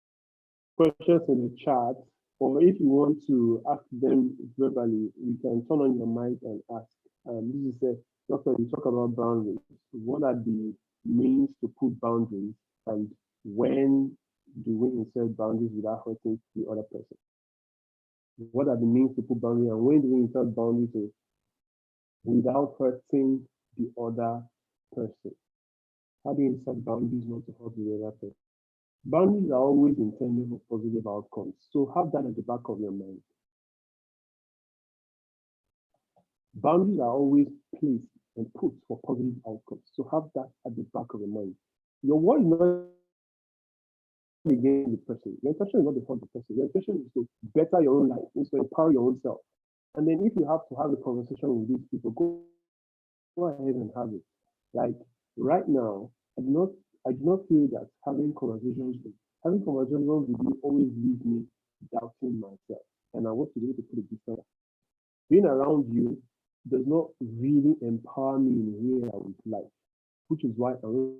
questions in the chat, or if you want to ask them verbally, you can turn on your mic and ask. Lucy said, Doctor, you talk about boundaries. What are the means to put boundaries, and when do we insert boundaries without hurting the other person? What are the means to put boundaries, and when do we insert boundaries without hurting the other person? How do you insert boundaries not to hurt the other person? Boundaries are always intended for positive outcomes, so have that at the back of your mind. Boundaries are always placed and put for positive outcomes, so have that at the back of your mind. Your word is not against the person. Your intention is not to hurt the person. Your intention is to better your own life, is to empower your own self. And then if you have to have a conversation with these people, go ahead and have it. Like right now, I do not feel that having conversations with you always leaves me doubting myself. And I want to be able to put it different. Being around you does not really empower me in a way I would like, which is why I want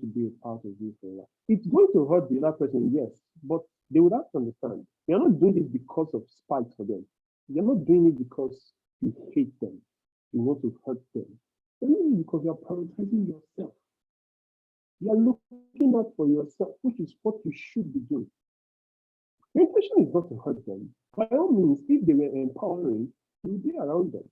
to be a part of you for a while. It's going to hurt the other person, yes, but they would have to understand. You're not doing it because of spite for them. You're not doing it because you hate them. You want to hurt them. You're doing it because you're prioritizing yourself. You're looking out for yourself, which is what you should be doing. Your intention is not to hurt them. By all means, if they were empowering, you'll be around them.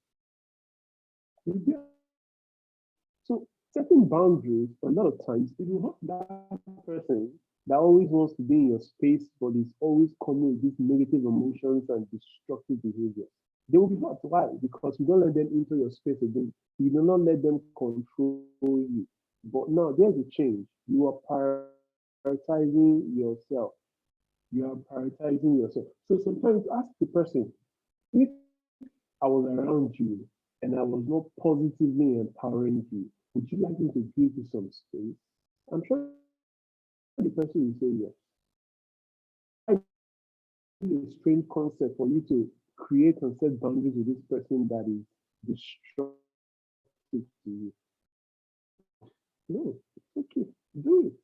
So setting boundaries, a lot of times, it will hurt that person that always wants to be in your space, but is always coming with these negative emotions and destructive behaviors. They will be hurt. Why? Because you don't let them into your space again. You do not let them control you. But now there's a change. You are prioritizing yourself. So sometimes ask the person, if I was around you and I was not positively empowering you, would you like me to give you some space? I'm sure the person will say yes. It's a strange concept for you to create and set boundaries with this person that is destructive to you. No, it's okay. Do it.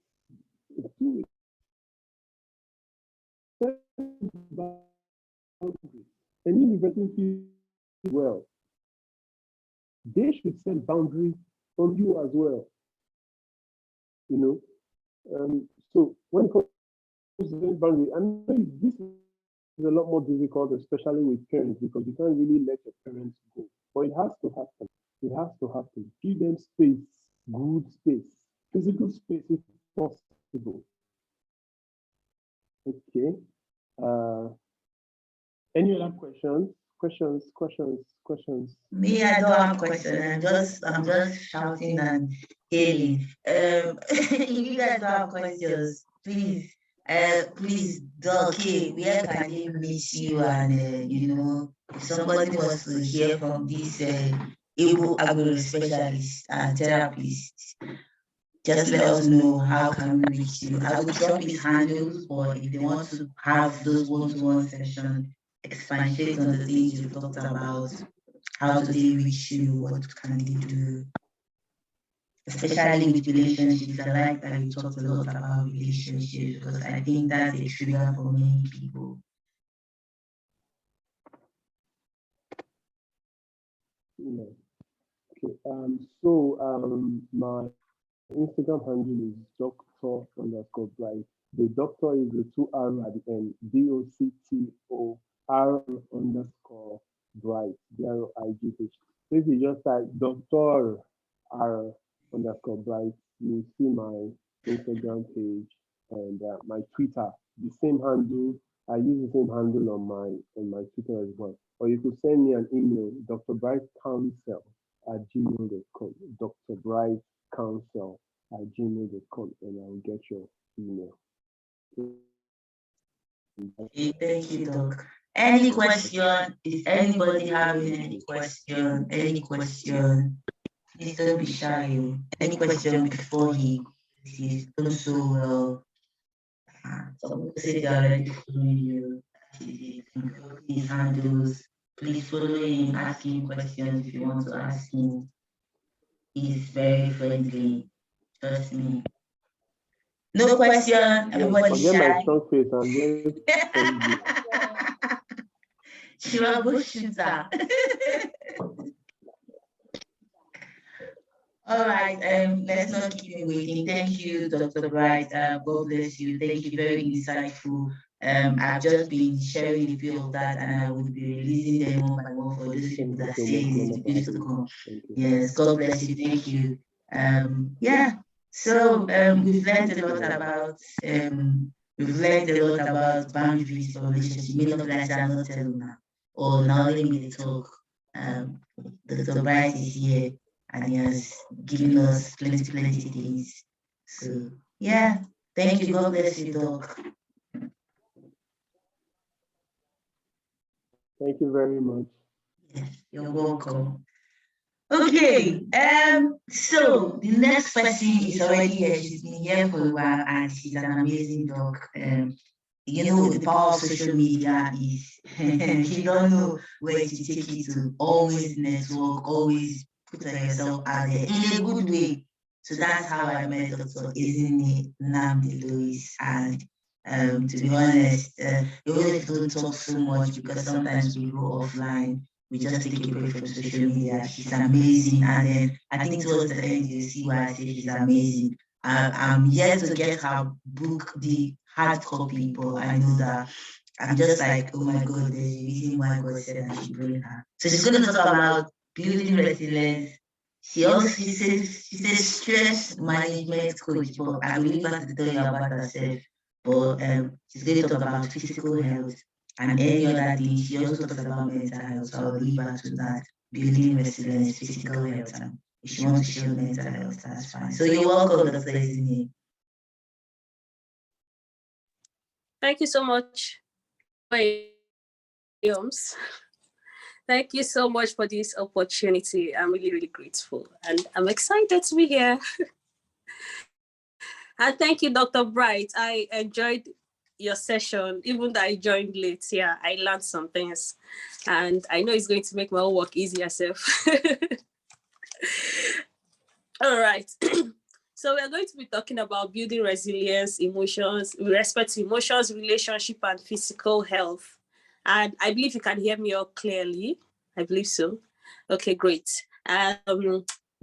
Do it. Set boundaries. And if the person feels well, they should set boundaries from you as well. You know. So when it comes to setting boundaries, I know this is a lot more difficult, especially with parents, because you can't really let your parents go. But it has to happen. It has to happen. Give them space, good space, physical space if possible. Okay. Uh, any other questions? Questions. Me, I don't have a question. I'm just shouting and hailing. If you guys don't have questions, please, okay, where can they meet you? And if somebody wants to hear from this able agro specialist and therapist, just let us know how can we reach you. I will drop his handles, or if they want to have those one-to-one sessions, expatiate on the things you've talked about. How do they reach you? What can they do? Especially with relationships. I like that you talked a lot about relationships, because I think that's a trigger for many people. Yeah. Okay. So my Instagram handle is Dr._Bright. The doctor is the 2 R at the end. DOCTOR_Bright. BRIGH. So if you just type Dr. R_Bright, you see my Instagram page and my Twitter. The same handle. I use the same handle on my Twitter as well. Or you could send me an email, drbrightcounsel@gmail.com. drbrightcounsel@gmail.com, and I'll get your email. Okay, thank you, Doc. Any question? Is anybody having any question? Please don't be shy. Any question before he's done so well? Some people say they are already following you. His handles. Please follow him, ask him questions if you want to ask him. He's very friendly. Trust me. No question. Everybody Forget my shy. strong face. I'm very friendly. She was a bush shooter. All right, let's not keep you waiting. Thank you, Dr. Bright. God bless you. Thank you, very insightful. I've just been sharing a few of that, and I will be releasing them one by one for those people that say it's used to come. Yes, God bless you. Thank you. Yeah. So we've learned a lot about boundaries for relationships. Many of us are not telling now, or now let me talk. Dr. Bright is here, and he has given us plenty things. So yeah, thank you. God bless you, Doc. Thank you very much. Yes, you're welcome. Okay, so the next person is already here. She's been here for a while, and she's an amazing doc. The power of social media is you don't know where to take it to. Always network, always put yourself out there in a good way. So that's how I met Dr. Ezinne Nnamdi-Louis. And to be honest, even if we don't talk so much, because sometimes we go offline, we just take a break from social media. She's amazing. And then I think towards the end, you see why I say she's amazing. I'm yet to get her book, the hard copy, but I know that I'm just like, oh my God, there's a reason why God said I should bring her. So she's going to talk about building resilience. She's a stress management coach, but I will leave her to tell you about herself. But she's going to talk about physical health and any other thing. She also talks about mental health, so I'll leave her to that. Building resilience, physical health, and if she wants to show mental health, that's fine. So you're welcome, Dr. Ezinne. Thank you so much, Williams. Thank you so much for this opportunity. I'm really, really grateful. And I'm excited to be here. And thank you, Dr. Bright. I enjoyed your session, even though I joined late. Yeah, I learned some things. And I know it's going to make my own work easier, self. All right. So we're going to be talking about building resilience, emotions, with respect to emotions, relationship, and physical health. And I believe you can hear me all clearly. I believe so. Okay, great.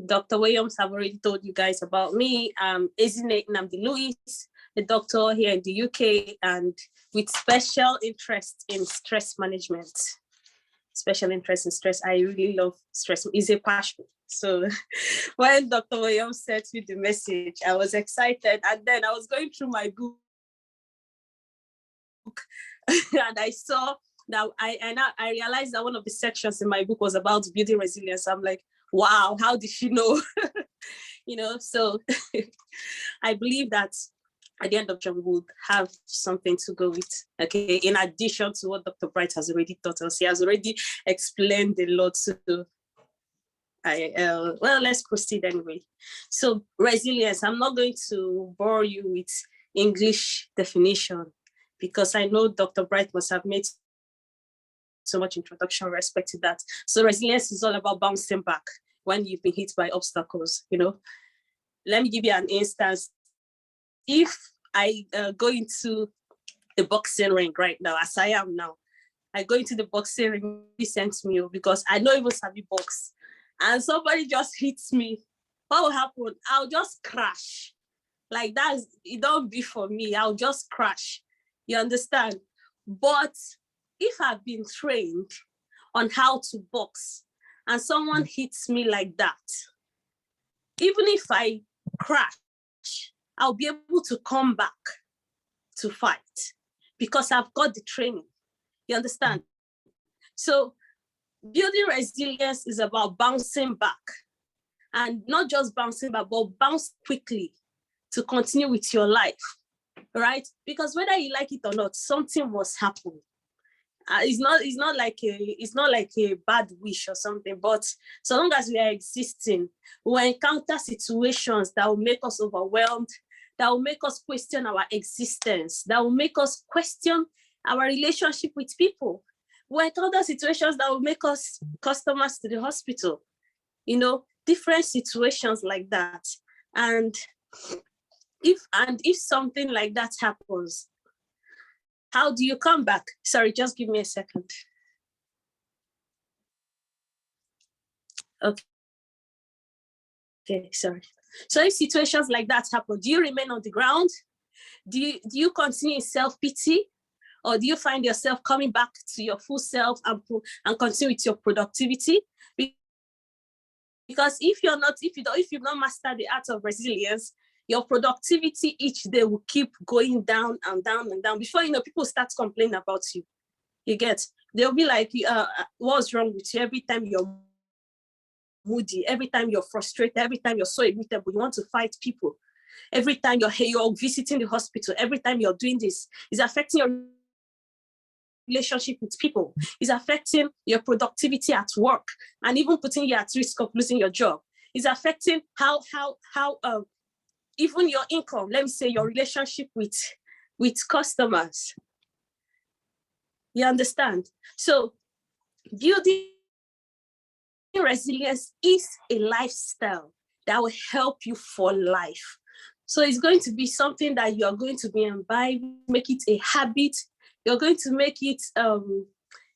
Dr. Williams have already told you guys about me. Ezinne Nnamdi-Louis, a doctor here in the UK, and with special interest in stress management. Special interest in stress. I really love stress. It's a passion. So when Dr. Williams sent me the message, I was excited. And then I was going through my book and I saw that I realized that one of the sections in my book was about building resilience. I'm like, wow, how did she know? So I believe that at the end of the we would have something to go with, okay? In addition to what Dr. Bright has already taught us, he has already explained a lot. So let's proceed anyway. So resilience, I'm not going to bore you with English definition because I know Dr. Bright must have made so much introduction with respect to that. So resilience is all about bouncing back when you've been hit by obstacles, Let me give you an instance. If I go into the boxing ring right now, as I am now, I go into the boxing ring recently because I don't even sabi box, and somebody just hits me. What will happen? I'll just crash. Like it don't be for me. I'll just crash. You understand? But if I've been trained on how to box and someone hits me like that, even if I crash, I'll be able to come back to fight because I've got the training. You understand? So building resilience is about bouncing back, and not just bouncing back, but bounce quickly to continue with your life, right? Because whether you like it or not, something must happen. It's not like a bad wish or something, but so long as we are existing, we will encounter situations that will make us overwhelmed, that will make us question our existence, that will make us question our relationship with people. We encounter situations that will make us customers to the hospital, different situations like that. And if something like that happens, how do you come back? Sorry, just give me a second. Okay, sorry. So if situations like that happen, do you remain on the ground? Do you continue in self-pity? Or do you find yourself coming back to your full self and continue with your productivity? Because if you've not mastered the art of resilience, your productivity each day will keep going down and down and down. Before you know, people start complaining about you. You get? They'll be like, what's wrong with you? Every time you're moody, every time you're frustrated, every time you're so irritable, you want to fight people. Every time you're visiting the hospital, every time you're doing this, it's affecting your relationship with people, is affecting your productivity at work, and even putting you at risk of losing your job. Is affecting how even your income, let me say your relationship with customers. You understand? So building resilience is a lifestyle that will help you for life. So it's going to be something that you are going to be imbibed, make it a habit. You're going to make it,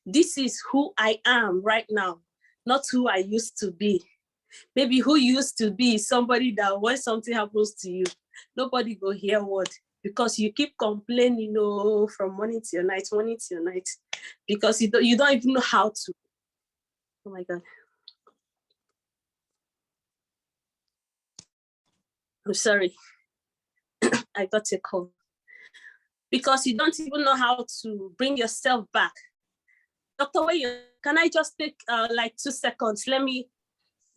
this is who I am right now, not who I used to be. Maybe who used to be somebody that when something happens to you, nobody go hear word because you keep complaining, from morning to your night, because you don't even know how to. Oh my God. I'm sorry. I got a call. Because you don't even know how to bring yourself back. Dr. Williams, can I just take like 2 seconds? Let me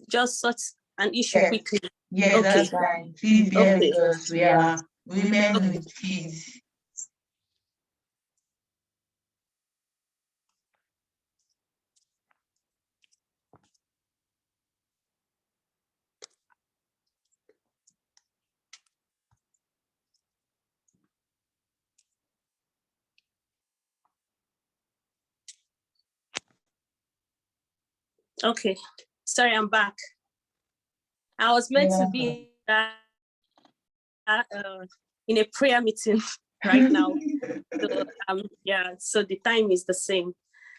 just sort an issue quickly. Yeah, okay. That's fine. Please bear with us. We are women with kids. Okay, sorry, I'm back. I was meant to be in a prayer meeting right now. So yeah, so the time is the same.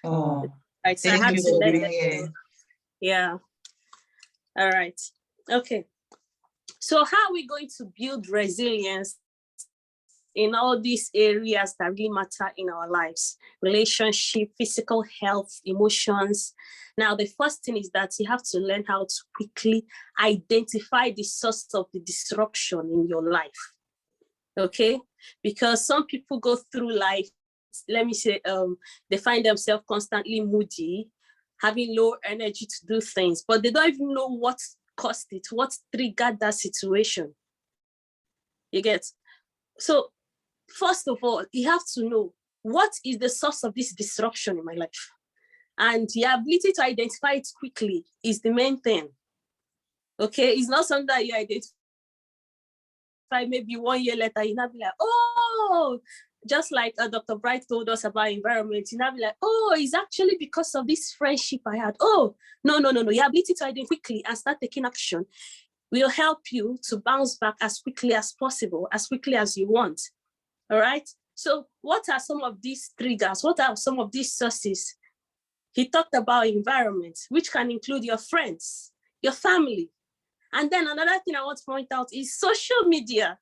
Oh, right. So I thank had you to for let being them here. know. Yeah. All right. Okay. So how are we going to build resilience in all these areas that really matter in our lives? Relationship, physical health, emotions. Now, the first thing is that you have to learn how to quickly identify the source of the disruption in your life. Okay? Because some people go through life, let me say, they find themselves constantly moody, having low energy to do things, but they don't even know what caused it, what triggered that situation. You get? So first of all, you have to know what is the source of this disruption in my life. And the ability to identify it quickly is the main thing. Okay, it's not something that you identify maybe 1 year later, you now be like, oh, just like Dr. Bright told us about environment, you now be like, oh, it's actually because of this friendship I had. Oh, no. Your ability to identify quickly and start taking action will help you to bounce back as quickly as possible, as quickly as you want. All right. So what are some of these triggers? What are some of these sources? He talked about environment, which can include your friends, your family. And then another thing I want to point out is social media.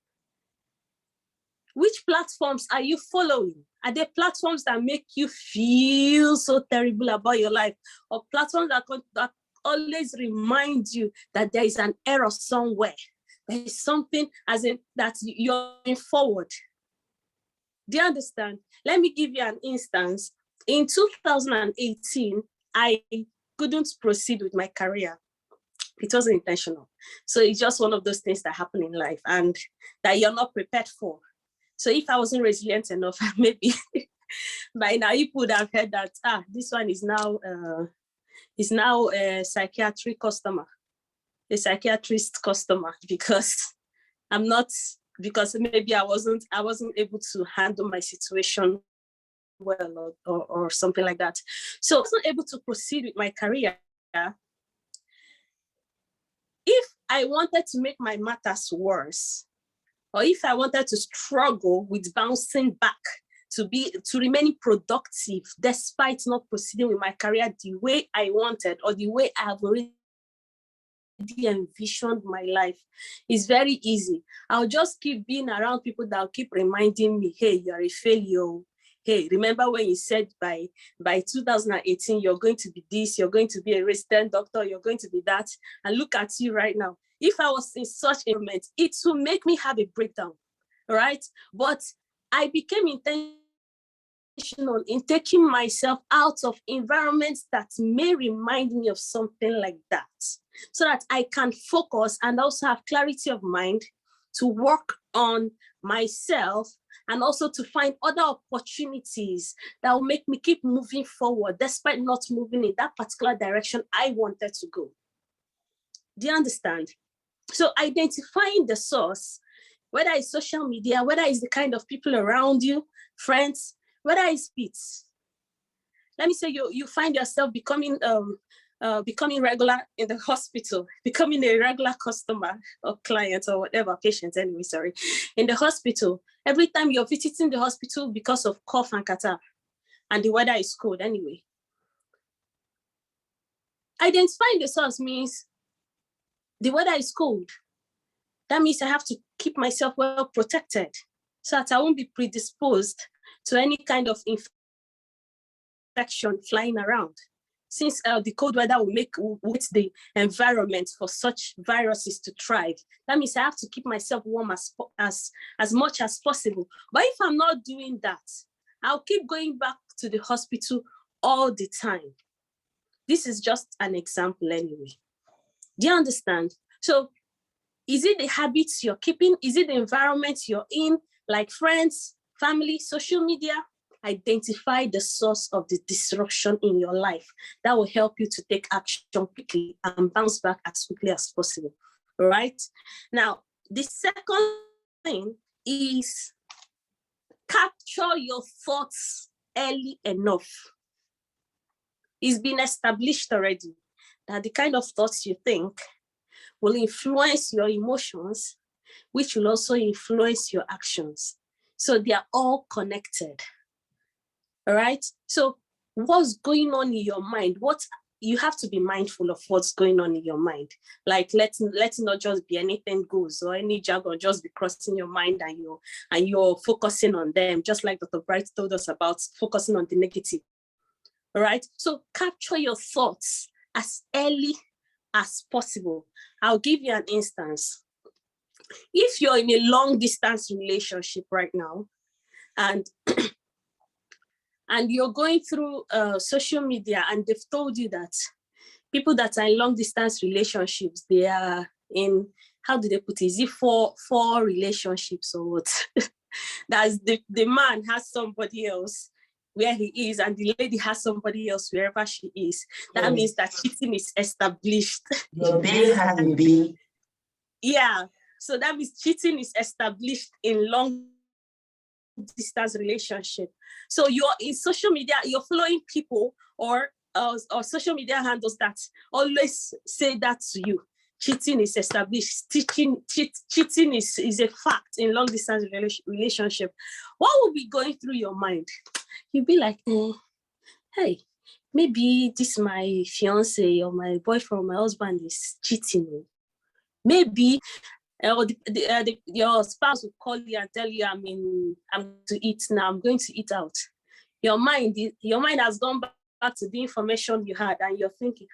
Which platforms are you following? Are there platforms that make you feel so terrible about your life, or platforms that always remind you that there is an error somewhere? There is something as in that you're going forward. Do you understand? Let me give you an instance. In 2018, I couldn't proceed with my career. It wasn't intentional. So it's just one of those things that happen in life and that you're not prepared for. So if I wasn't resilient enough, maybe by now you would have heard that, this one is now a psychiatric customer, a psychiatrist customer, because maybe I wasn't able to handle my situation well or something like that. So I wasn't able to proceed with my career. If I wanted to make my matters worse, or if I wanted to struggle with bouncing back to remain productive despite not proceeding with my career the way I wanted or the way I have already envisioned my life, is very easy. I'll just keep being around people that will keep reminding me, hey, you're a failure. Hey, remember when you said by 2018, you're going to be this, you're going to be a resident doctor, you're going to be that, and look at you right now. If I was in such a moment, it will make me have a breakdown, all right? But I became intentional in taking myself out of environments that may remind me of something like that, so that I can focus and also have clarity of mind to work on myself and also to find other opportunities that will make me keep moving forward despite not moving in that particular direction I wanted to go. Do you understand? So identifying the source, whether it's social media, whether it's the kind of people around you, friends, whether it's pets. Let me say you find yourself becoming regular in the hospital, becoming a regular customer or client or whatever, patient anyway, sorry, in the hospital. Every time you're visiting the hospital because of cough and catarrh, and the weather is cold anyway. Identifying the source means the weather is cold. That means I have to keep myself well protected so that I won't be predisposed to any kind of infection flying around. Since the cold weather will make the environment for such viruses to thrive, that means I have to keep myself warm as much as possible. But if I'm not doing that, I'll keep going back to the hospital all the time. This is just an example anyway. Do you understand? So is it the habits you're keeping? Is it the environment you're in, like friends, family, social media? Identify the source of the disruption in your life. That will help you to take action quickly and bounce back as quickly as possible. All right? Now, the second thing is capture your thoughts early enough. It's been established already that the kind of thoughts you think will influence your emotions, which will also influence your actions. So they are all connected. All right. So what's going on in your mind? You have to be mindful of what's going on in your mind. Like let's not just be anything goes or any jargon just be crossing your mind and you're focusing on them, just like Dr. Bright told us about focusing on the negative. All right. So capture your thoughts as early as possible. I'll give you an instance. If you're in a long distance relationship right now, and you're going through social media and they've told you that people that are in long distance relationships, they are in, how do they put it? Is it four relationships or what? That's the man has somebody else where he is and the lady has somebody else wherever she is. That means that cheating is established. Your babe has a babe. Yeah. So that means cheating is established in long distance relationship. So you're in social media, you're following people or social media handles that always say that to you. Cheating is established. Cheating is a fact in long distance relationship. What will be going through your mind? You'll be like, hey, maybe this my fiance or my boyfriend or my husband is cheating. Maybe your spouse will call you and tell you, I'm to eat now, I'm going to eat out. Your mind has gone back to the information you had and you're thinking,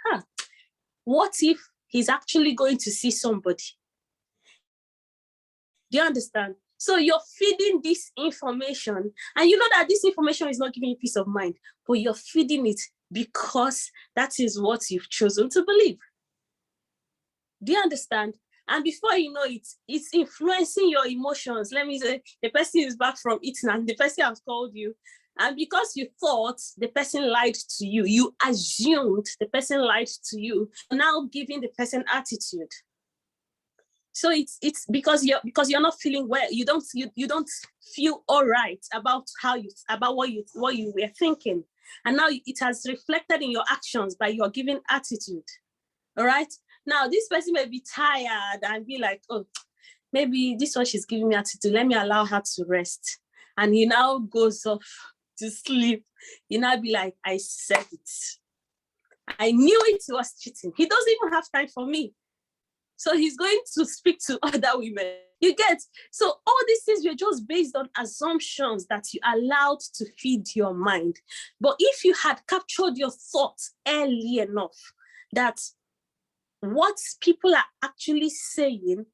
what if he's actually going to see somebody? Do you understand? So you're feeding this information and you know that this information is not giving you peace of mind, but you're feeding it because that is what you've chosen to believe. Do you understand? And before you know it, it's influencing your emotions. Let me say, the person is back from eating and the person has called you. And because you thought the person lied to you, you assumed the person lied to you, now giving the person attitude. So it's because you're not feeling well. You don't feel all right about what you were thinking. And now it has reflected in your actions by your giving attitude. All right. Now, this person may be tired and be like, oh, maybe this one she's giving me attitude. Let me allow her to rest. And he now goes off to sleep. You now be like, I said it. I knew it was cheating. He doesn't even have time for me. So he's going to speak to other women. You get? So all these things were just based on assumptions that you allowed to feed your mind. But if you had captured your thoughts early enough that what people are actually saying,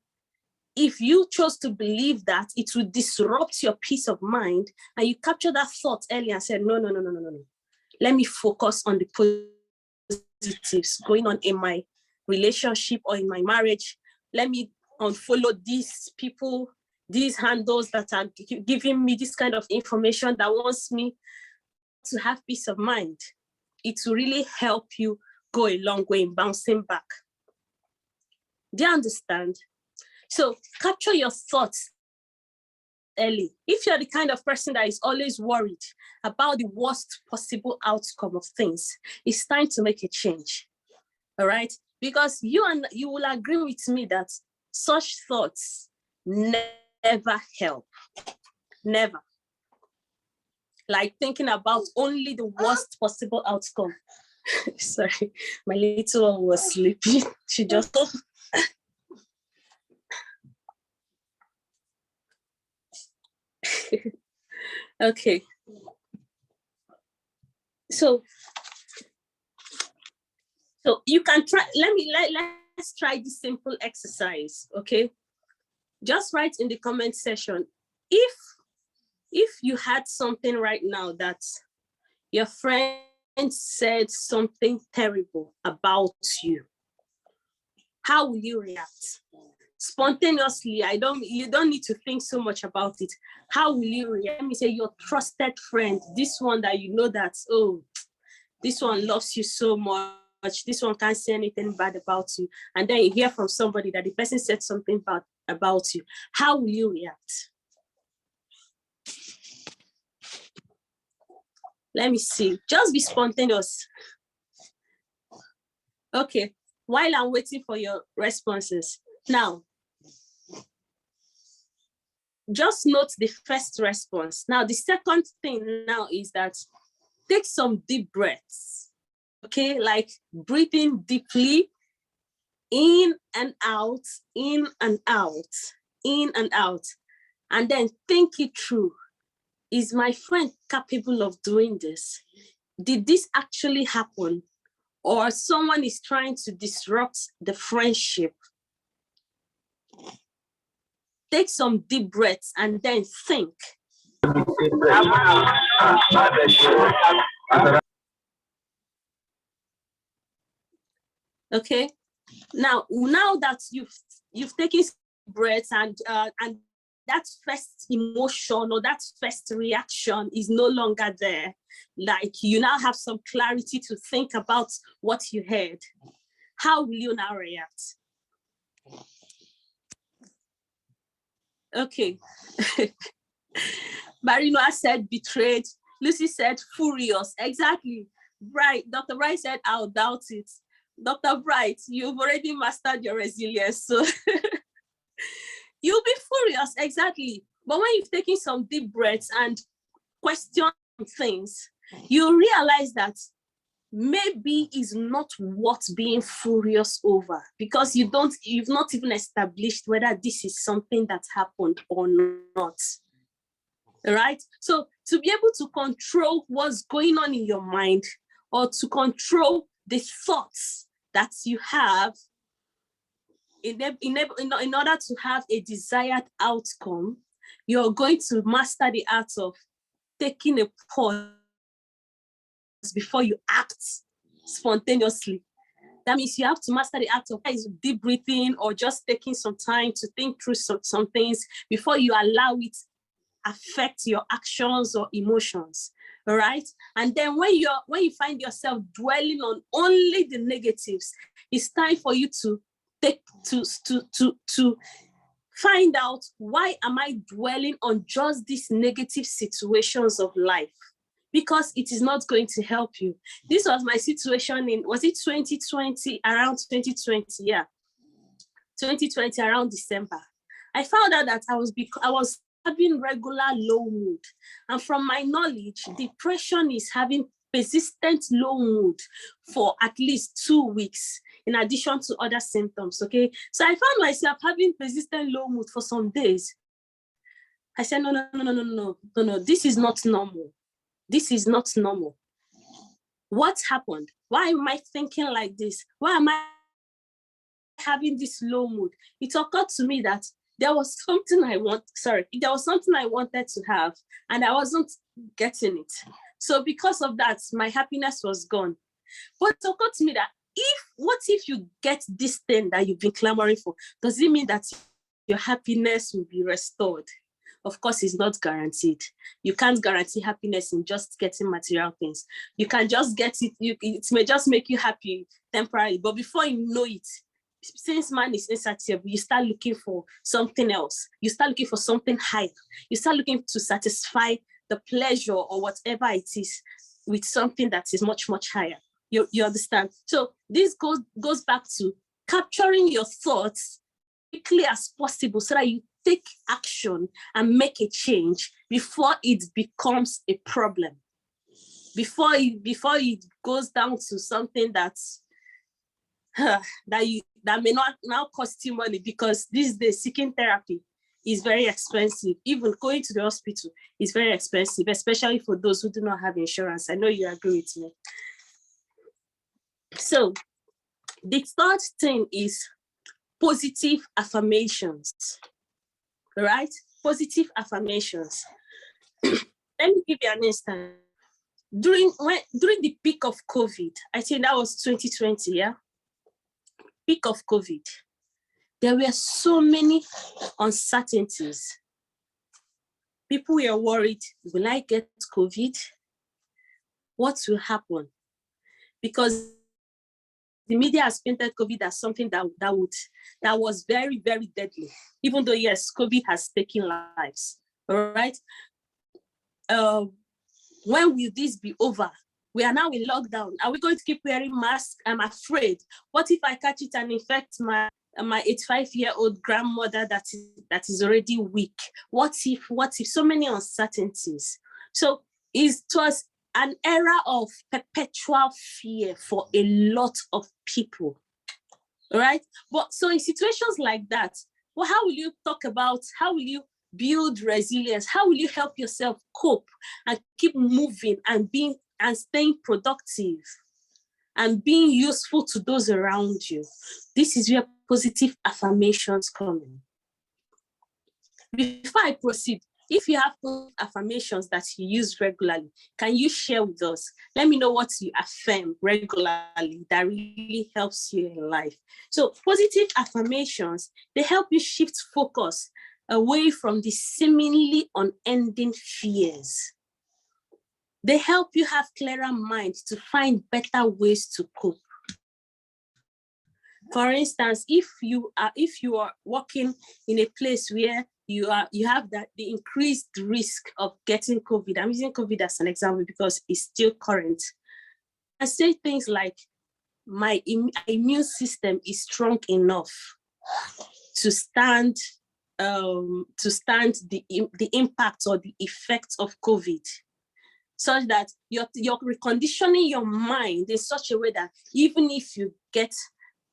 if you chose to believe that, it would disrupt your peace of mind, and you capture that thought early and said, no. Let me focus on the positives going on in my relationship or in my marriage. Let me unfollow these people, these handles that are giving me this kind of information that wants me to have peace of mind. It will really help you go a long way in bouncing back. Do you understand? So capture your thoughts early. If you're the kind of person that is always worried about the worst possible outcome of things, it's time to make a change. All right? Because you will agree with me that such thoughts never help. Never. Like thinking about only the worst possible outcome. Sorry, my little one was sleeping. She just... Okay. So you can try, let's try this simple exercise, okay? Just write in the comment section, if you had something right now that your friend said something terrible about you, how will you react? Spontaneously, you don't need to think so much about it. How will you react? Let me say your trusted friend, this one that you know that, oh, this one loves you so much, this one can't say anything bad about you, and then you hear from somebody that the person said something bad about you. How will you react? Let me see. Just be spontaneous. Okay, while I'm waiting for your responses. Now, just note the first response. Now, the second thing now is that take some deep breaths, okay? Like breathing deeply, in and out, in and out, in and out. And then think it through. Is my friend capable of doing this? Did this actually happen? Or someone is trying to disrupt the friendship? Take some deep breaths and then think. Okay. Now that you've taken breaths and that first emotion or that first reaction is no longer there, like you now have some clarity to think about what you heard, how will you now react? Okay. Marinoa said betrayed. Lucy said furious. Exactly. Bright. Dr. Bright said, I'll doubt it. Dr. Bright, you've already mastered your resilience. So you'll be furious. Exactly. But when you've taken some deep breaths and question things, you realize that maybe it's not worth being furious over, because you've not even established whether this is something that happened or not. Right? So to be able to control what's going on in your mind, or to control the thoughts that you have in order to have a desired outcome, you're going to master the art of taking a pause before you act spontaneously. That means you have to master the act of deep breathing, or just taking some time to think through some things before you allow it affect your actions or emotions. All right. And then when you find yourself dwelling on only the negatives, it's time for you to find out, why am I dwelling on just these negative situations of life? Because it is not going to help you. This was my situation in, was it 2020, around 2020? Yeah. 2020, around December. I found out that I was having regular low mood. And from my knowledge, depression is having persistent low mood for at least 2 weeks, in addition to other symptoms, okay? So I found myself having persistent low mood for some days. I said, no, this is not normal. This is not normal. What happened? Why am I thinking like this? Why am I having this low mood? It occurred to me that there was something I wanted to have, and I wasn't getting it. So because of that, my happiness was gone. But it occurred to me that what if you get this thing that you've been clamoring for? Does it mean that your happiness will be restored? Of course, it's not guaranteed. You can't guarantee happiness in just getting material things. You can just get it. It may just make you happy temporarily, but before you know it, since man is insatiable, you start looking for something else. You start looking for something higher. You start looking to satisfy the pleasure or whatever it is with something that is much, much higher. You understand? So this goes back to capturing your thoughts quickly as possible, so that you take action and make a change before it becomes a problem. Before it goes down to something that's that may not now cost you money, because these days seeking therapy is very expensive. Even going to the hospital is very expensive, especially for those who do not have insurance. I know you agree with me. So the third thing is positive affirmations, right? Positive affirmations. Let me give you an instance. During the peak of COVID, I think that was 2020, yeah? Peak of COVID, there were so many uncertainties. People were worried, will I get COVID? What will happen? Because the media has painted COVID as something that was very, very deadly, even though, yes, COVID has taken lives, all right? When will this be over? We are now in lockdown. Are we going to keep wearing masks? I'm afraid. What if I catch it and infect my 85-year-old grandmother that is already weak? What if? So many uncertainties. So it was an era of perpetual fear for a lot of people, right? But so in situations like that, well, how will you build resilience? How will you help yourself cope and keep moving and staying productive and being useful to those around you? This is where positive affirmations come in. Before I proceed, if you have affirmations that you use regularly, can you share with us? Let me know what you affirm regularly that really helps you in life. So positive affirmations, they help you shift focus away from the seemingly unending fears. They help you have clearer mind to find better ways to cope. For instance, if you are working in a place where you have the increased risk of getting COVID. I'm using COVID as an example because it's still current. I say things like, my immune system is strong enough to stand the impact or the effects of COVID, such that you're reconditioning your mind in such a way that even if you get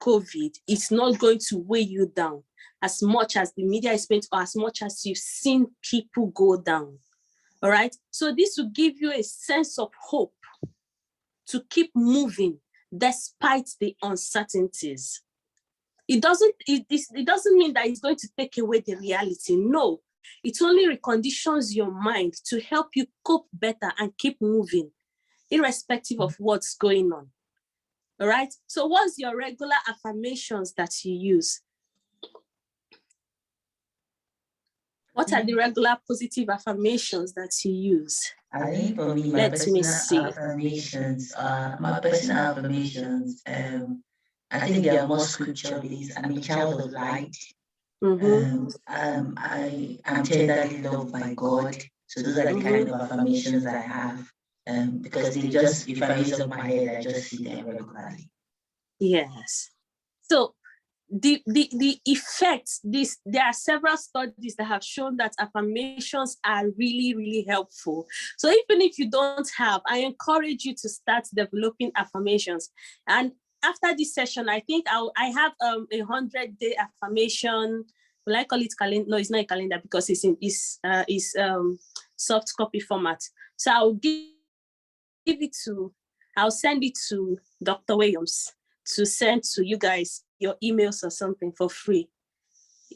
COVID, it's not going to weigh you down as much as the media is painting or as much as you've seen people go down. All right. So this will give you a sense of hope to keep moving despite the uncertainties. It doesn't mean that it's going to take away the reality. No, it only reconditions your mind to help you cope better and keep moving, irrespective of what's going on. All right. So what's your regular affirmations that you use? What are the regular positive affirmations that you use? I think for me, my personal affirmations, I think they are more scripture-based. I'm a child of light. I am tenderly loved by God. So those are the kind of affirmations I have. Because they just, if I use up my head, I just see them regularly. Yes. So the effects, there are several studies that have shown that affirmations are really, really helpful. So even if you don't have, I encourage you to start developing affirmations. And after this session, I think I have a 100-day affirmation. Will I call it calendar? No, it's not a calendar because it's in soft copy format. So I'll send it to Dr. Williams to send to you guys your emails or something for free.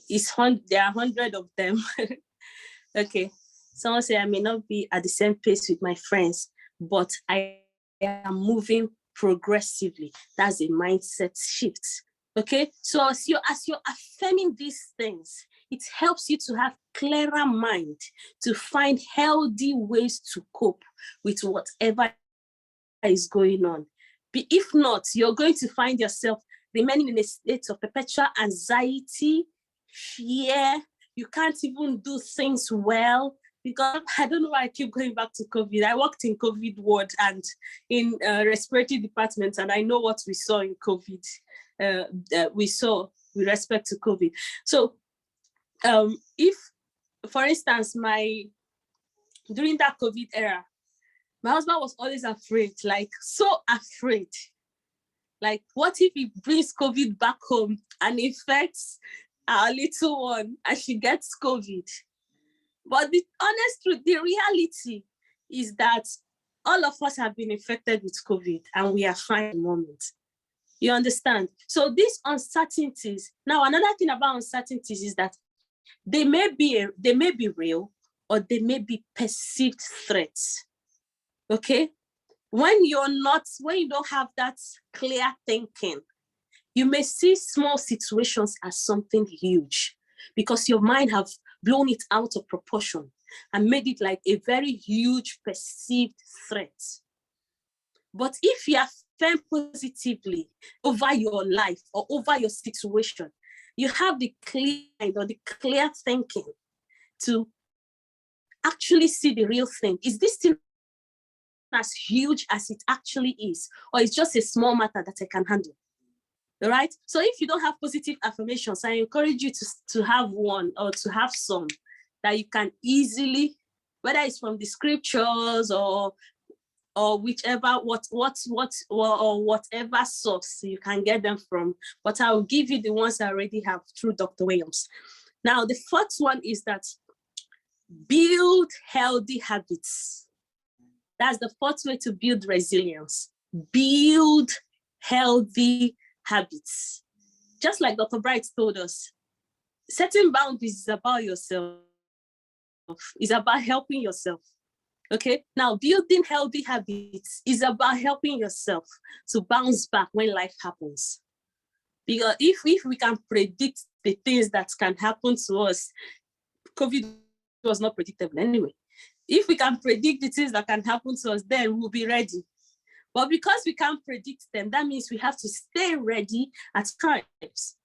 There are 100 of them. Okay. Someone say I may not be at the same pace with my friends, but I am moving progressively. That's a mindset shift. Okay. So as you're affirming these things, it helps you to have clearer mind to find healthy ways to cope with whatever is going on. If not, you're going to find yourself remaining in a state of perpetual anxiety, fear. You can't even do things well because I don't know why I keep going back to COVID. I worked in COVID ward and in respiratory departments, and I know what we saw in COVID. We saw with respect to COVID. So if, for instance, during that COVID era, my husband was always afraid, like so afraid. Like, what if he brings COVID back home and infects our little one and she gets COVID? But the honest truth, the reality is that all of us have been infected with COVID and we are fine at the moment. You understand? So these uncertainties, now another thing about uncertainties is that they may be real or they may be perceived threats. Okay? When you don't have that clear thinking, you may see small situations as something huge because your mind have blown it out of proportion and made it like a very huge perceived threat. But if you affirm positively over your life or over your situation, you have the clear mind or the clear thinking to actually see the real thing. Is this thing as huge as it actually is, or it's just a small matter that I can handle. All right. So if you don't have positive affirmations, I encourage you to have one or to have some that you can easily, whether it's from the scriptures or whichever or whatever source you can get them from. But I will give you the ones I already have through Dr. Williams. Now, the fourth one is that build healthy habits. That's the fourth way to build resilience. Build healthy habits. Just like Dr. Bright told us, setting boundaries is about yourself. It's about helping yourself. Okay, now building healthy habits is about helping yourself to bounce back when life happens. Because if we can predict the things that can happen to us, COVID was not predictable anyway. If we can predict the things that can happen to us, then we'll be ready. But because we can't predict them, that means we have to stay ready at times.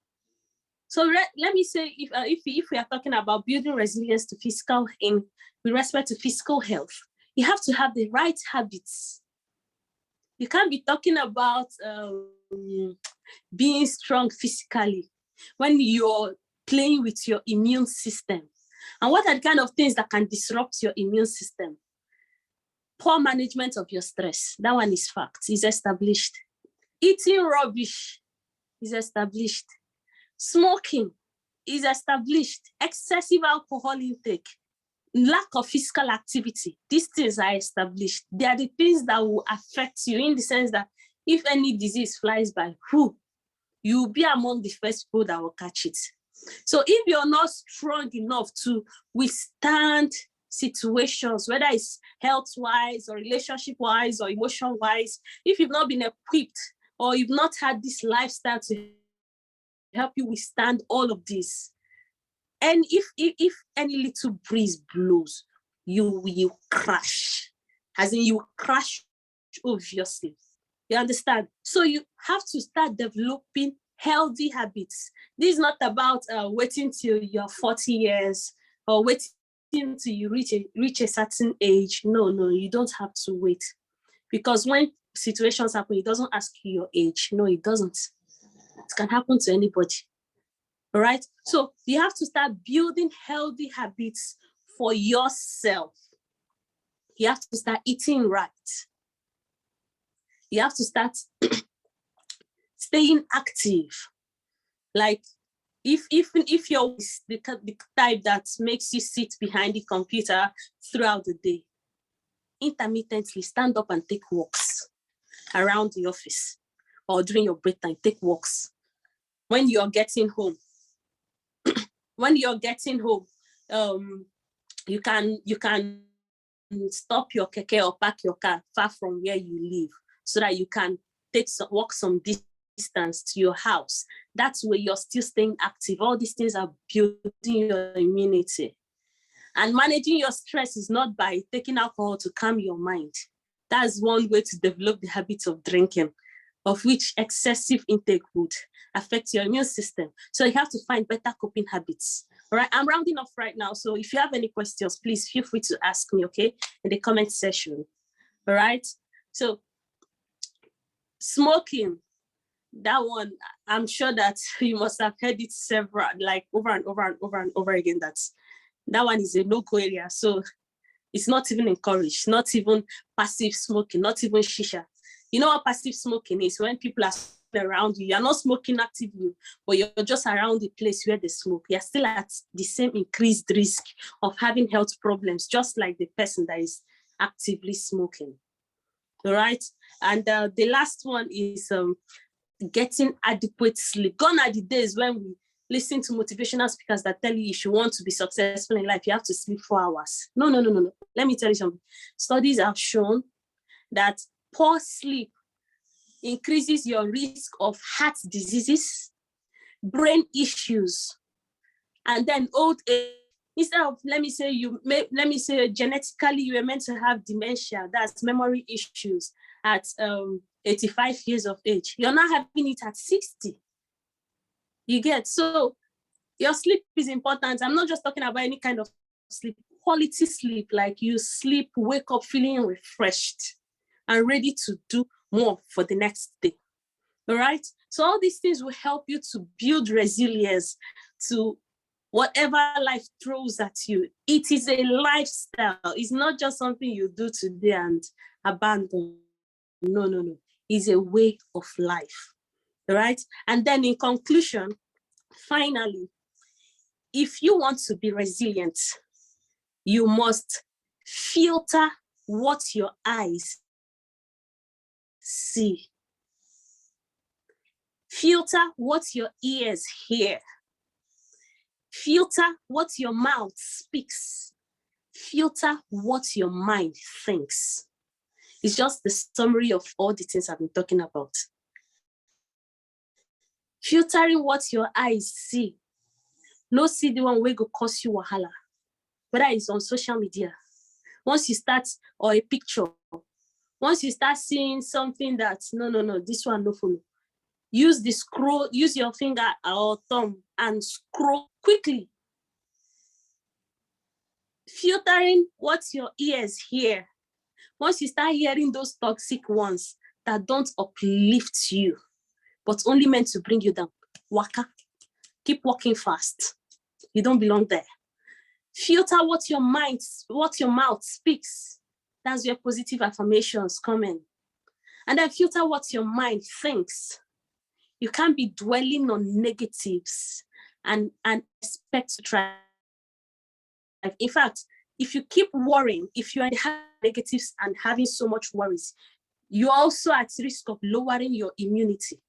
So let me say, if we are talking about building resilience to physical, with respect to physical health, you have to have the right habits. You can't be talking about being strong physically when you're playing with your immune system. And what are the kind of things that can disrupt your immune system? Poor management of your stress. That one is fact, is established. Eating rubbish is established. Smoking is established. Excessive alcohol intake. Lack of physical activity. These things are established. They are the things that will affect you in the sense that if any disease flies by, you'll be among the first people that will catch it. So if you're not strong enough to withstand situations, whether it's health-wise or relationship-wise or emotion-wise, if you've not been equipped or you've not had this lifestyle to help you withstand all of this, and if any little breeze blows, you will crash. As in, you will crash, obviously. You understand? So you have to start developing healthy habits. This is not about waiting till you're 40 years or waiting till you reach a certain age. No, you don't have to wait. Because when situations happen, it doesn't ask you your age. No, it doesn't. It can happen to anybody. All right? So you have to start building healthy habits for yourself. You have to start eating right. You have to start staying active. Like if you're the type that makes you sit behind the computer throughout the day, intermittently stand up and take walks around the office or during your break time, take walks. When you're getting home, you can stop your keke or park your car far from where you live so that you can walk some distance to your house. That's where you're still staying active. All these things are building your immunity. And managing your stress is not by taking alcohol to calm your mind. That's one way to develop the habit of drinking, of which excessive intake would affect your immune system. So you have to find better coping habits. All right, I'm rounding off right now. So if you have any questions, please feel free to ask me, okay, in the comment section. All right, so smoking, that one, I'm sure that you must have heard it several, like over and over again, that one is a no-go area. So it's not even encouraged, not even passive smoking, not even shisha. You know what passive smoking is? When people are around you, you're not smoking actively, but you're just around the place where they smoke. You're still at the same increased risk of having health problems, just like the person that is actively smoking. All right. And the last one is getting adequate sleep. Gone are the days when we listen to motivational speakers that tell you if you want to be successful in life, you have to sleep 4 hours. No. Let me tell you something. Studies have shown that poor sleep increases your risk of heart diseases, brain issues, and then old age. Instead of, let me say genetically you were meant to have dementia, that's memory issues at 85 years of age. You're not having it at 60. You get? So your sleep is important. I'm not just talking about any kind of sleep, quality sleep, like you sleep, wake up feeling refreshed. and ready to do more for the next day. All right. So all these things will help you to build resilience to whatever life throws at you. It is a lifestyle. It's not just something you do today and abandon. No, no, no. It's a way of life. All right. And then in conclusion, finally, if you want to be resilient, you must filter what your eyes see. Filter what your ears hear. Filter what your mouth speaks. Filter what your mind thinks. It's just the summary of all the things I've been talking about. Filtering what your eyes see. No see the one way go cause you wahala, whether it's on social media. Once you start, or a picture, once you start seeing something that, no, this one no follow. Use the scroll, use your finger or thumb and scroll quickly. Filtering what your ears hear. Once you start hearing those toxic ones that don't uplift you, but only meant to bring you down, waka, keep walking fast. You don't belong there. Filter what your mouth speaks. That's where positive affirmations come in. And then filter what your mind thinks. You can't be dwelling on negatives and expect to try. In fact, if you keep worrying, if you are having negatives and having so much worries, you're also at risk of lowering your immunity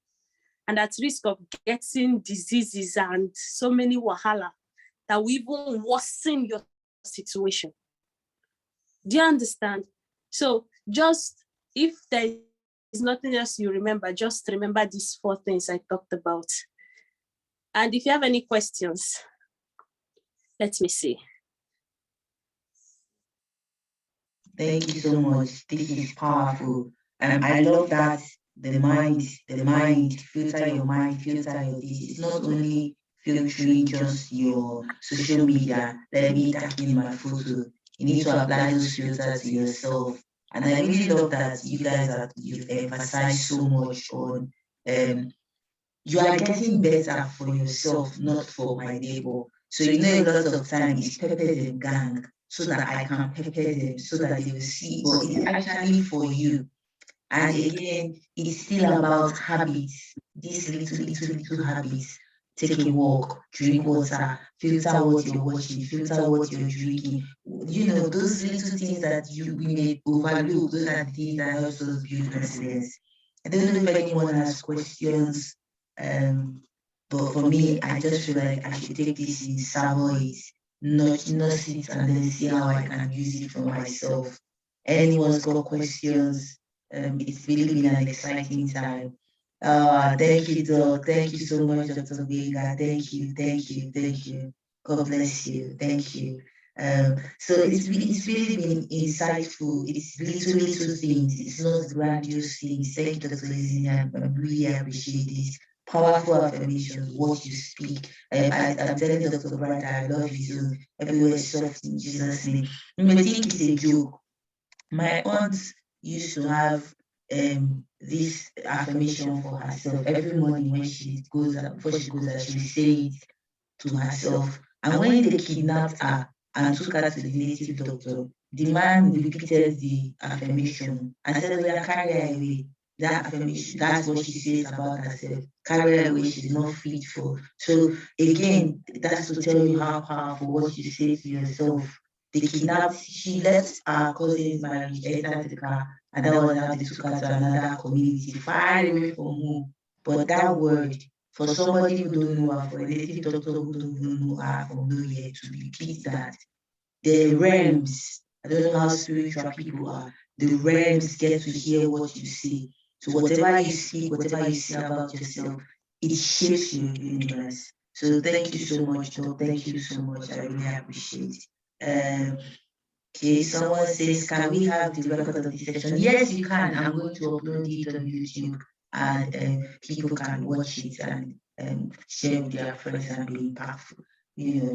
and at risk of getting diseases and so many wahala that will even worsen your situation. Do you understand? So just, if there is nothing else you remember, just remember these 4 things I talked about. And if you have any questions, let me see. Thank you so much. This is powerful. I love that the mind, filter your mind, filter your this. It's not only filtering just your social media, let me tag in my photo. You need to apply those filters to yourself. And I really love that you guys you've emphasized so much on you are getting better for yourself, not for my neighbor. So a lot of time it's pepper them gang so that I can pepper them so that they will see, but it's actually for you. And again, it's still about habits, these little habits. Take a walk, drink water, filter what you're watching, filter what you're drinking. Those little things that we may overlook, those are the things that helps us build resilience. I don't know if anyone has questions, but for me, I just feel like I should take this in Savoy, not sit and then see how I can use it for myself. Anyone's got questions? It's really been an exciting time. Thank you, Doc. Thank you so much, Dr. Vega. Thank you. God bless you. Thank you. So it's really been insightful. It's little things. It's not grandiose things. Thank you, Dr. Ezinne. I really appreciate this. Powerful affirmations, what you speak. I'm telling Dr. Bright, I love you too. Everywhere is soft in Jesus' name. You may think it's a joke. My aunt used to have this affirmation for herself every morning when she goes out, before she goes out, she will say it to herself. And when they kidnapped her and took her to the native doctor, the man repeated the affirmation and said, "We are carry her away." That affirmation, that's what she says about herself. Carry her away, she's not fit for. So again, that's to tell you how powerful what you say to yourself. They kidnapped, she left her cousin's marriage, entered the car, and that was how they took her to another community, far away from home. But that word, for somebody who don't know her, for a native doctor who don't know her from nowhere, to repeat that, the realms, I don't know how spiritual people are, the realms get to hear what you say. So whatever you speak, whatever you say about yourself, it shapes your universe. So thank you so much, Doc. Thank you so much. I really appreciate it. Okay, someone says, can we have the record of this session? Yes, you can. I'm going to upload it on YouTube and people can watch it and share with their friends and be impactful.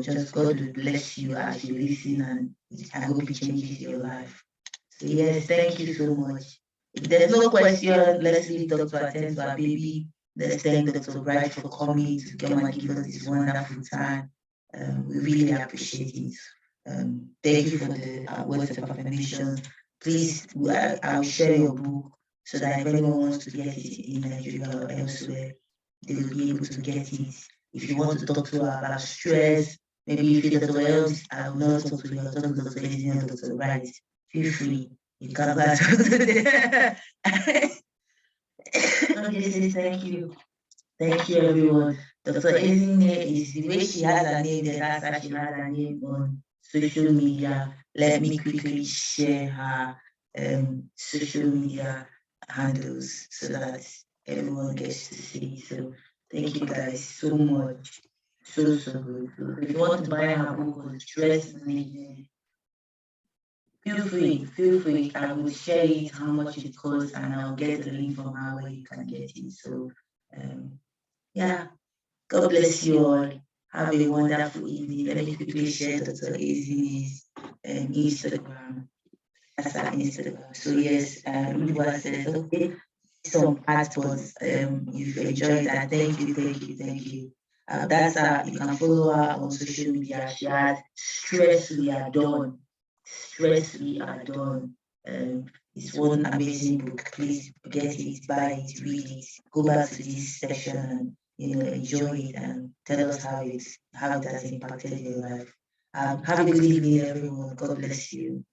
Just God will bless you as you listen, and I hope it changes your life. So yes, thank you so much. If there's no question, let's leave Dr. attend to our baby. Let's thank Dr. Bright for coming to come and give us this wonderful time. We really appreciate it. Thank you for the words of affirmation. Please, I will share your book so that if anyone wants to get it in Nigeria or elsewhere, they will be able to get it. If you want to talk to her about stress, maybe you feel Dr. Elvis, I will not talk to you, I'll talk to Dr. Ezinne or Dr. Bright. Feel free. You can go and talk to them. Okay, say thank you. Thank you, everyone. Dr. Ezinne is the way she has her name, that's how she has her name on social media. Let me quickly share her social media handles so that everyone gets to see. So thank you guys so much. So good. So if you want to buy her book on stress management, feel free, feel free. I will share it how much it costs and I'll get the link from her where you can get it. So yeah. God bless you all. Have a wonderful evening. Let me quickly share Dr. Ezinne's Instagram. That's our Instagram. So yes, Udiwa says, okay, some passports. You've enjoyed that. Thank you, thank you, thank you. That's you can follow her on social media. She has Stress We Are Done. Stress We Are Done. It's one amazing book. Please get it, buy it, read it. Go back to this session and enjoy it and tell us how it has impacted your life. Have a good evening, everyone. God bless you.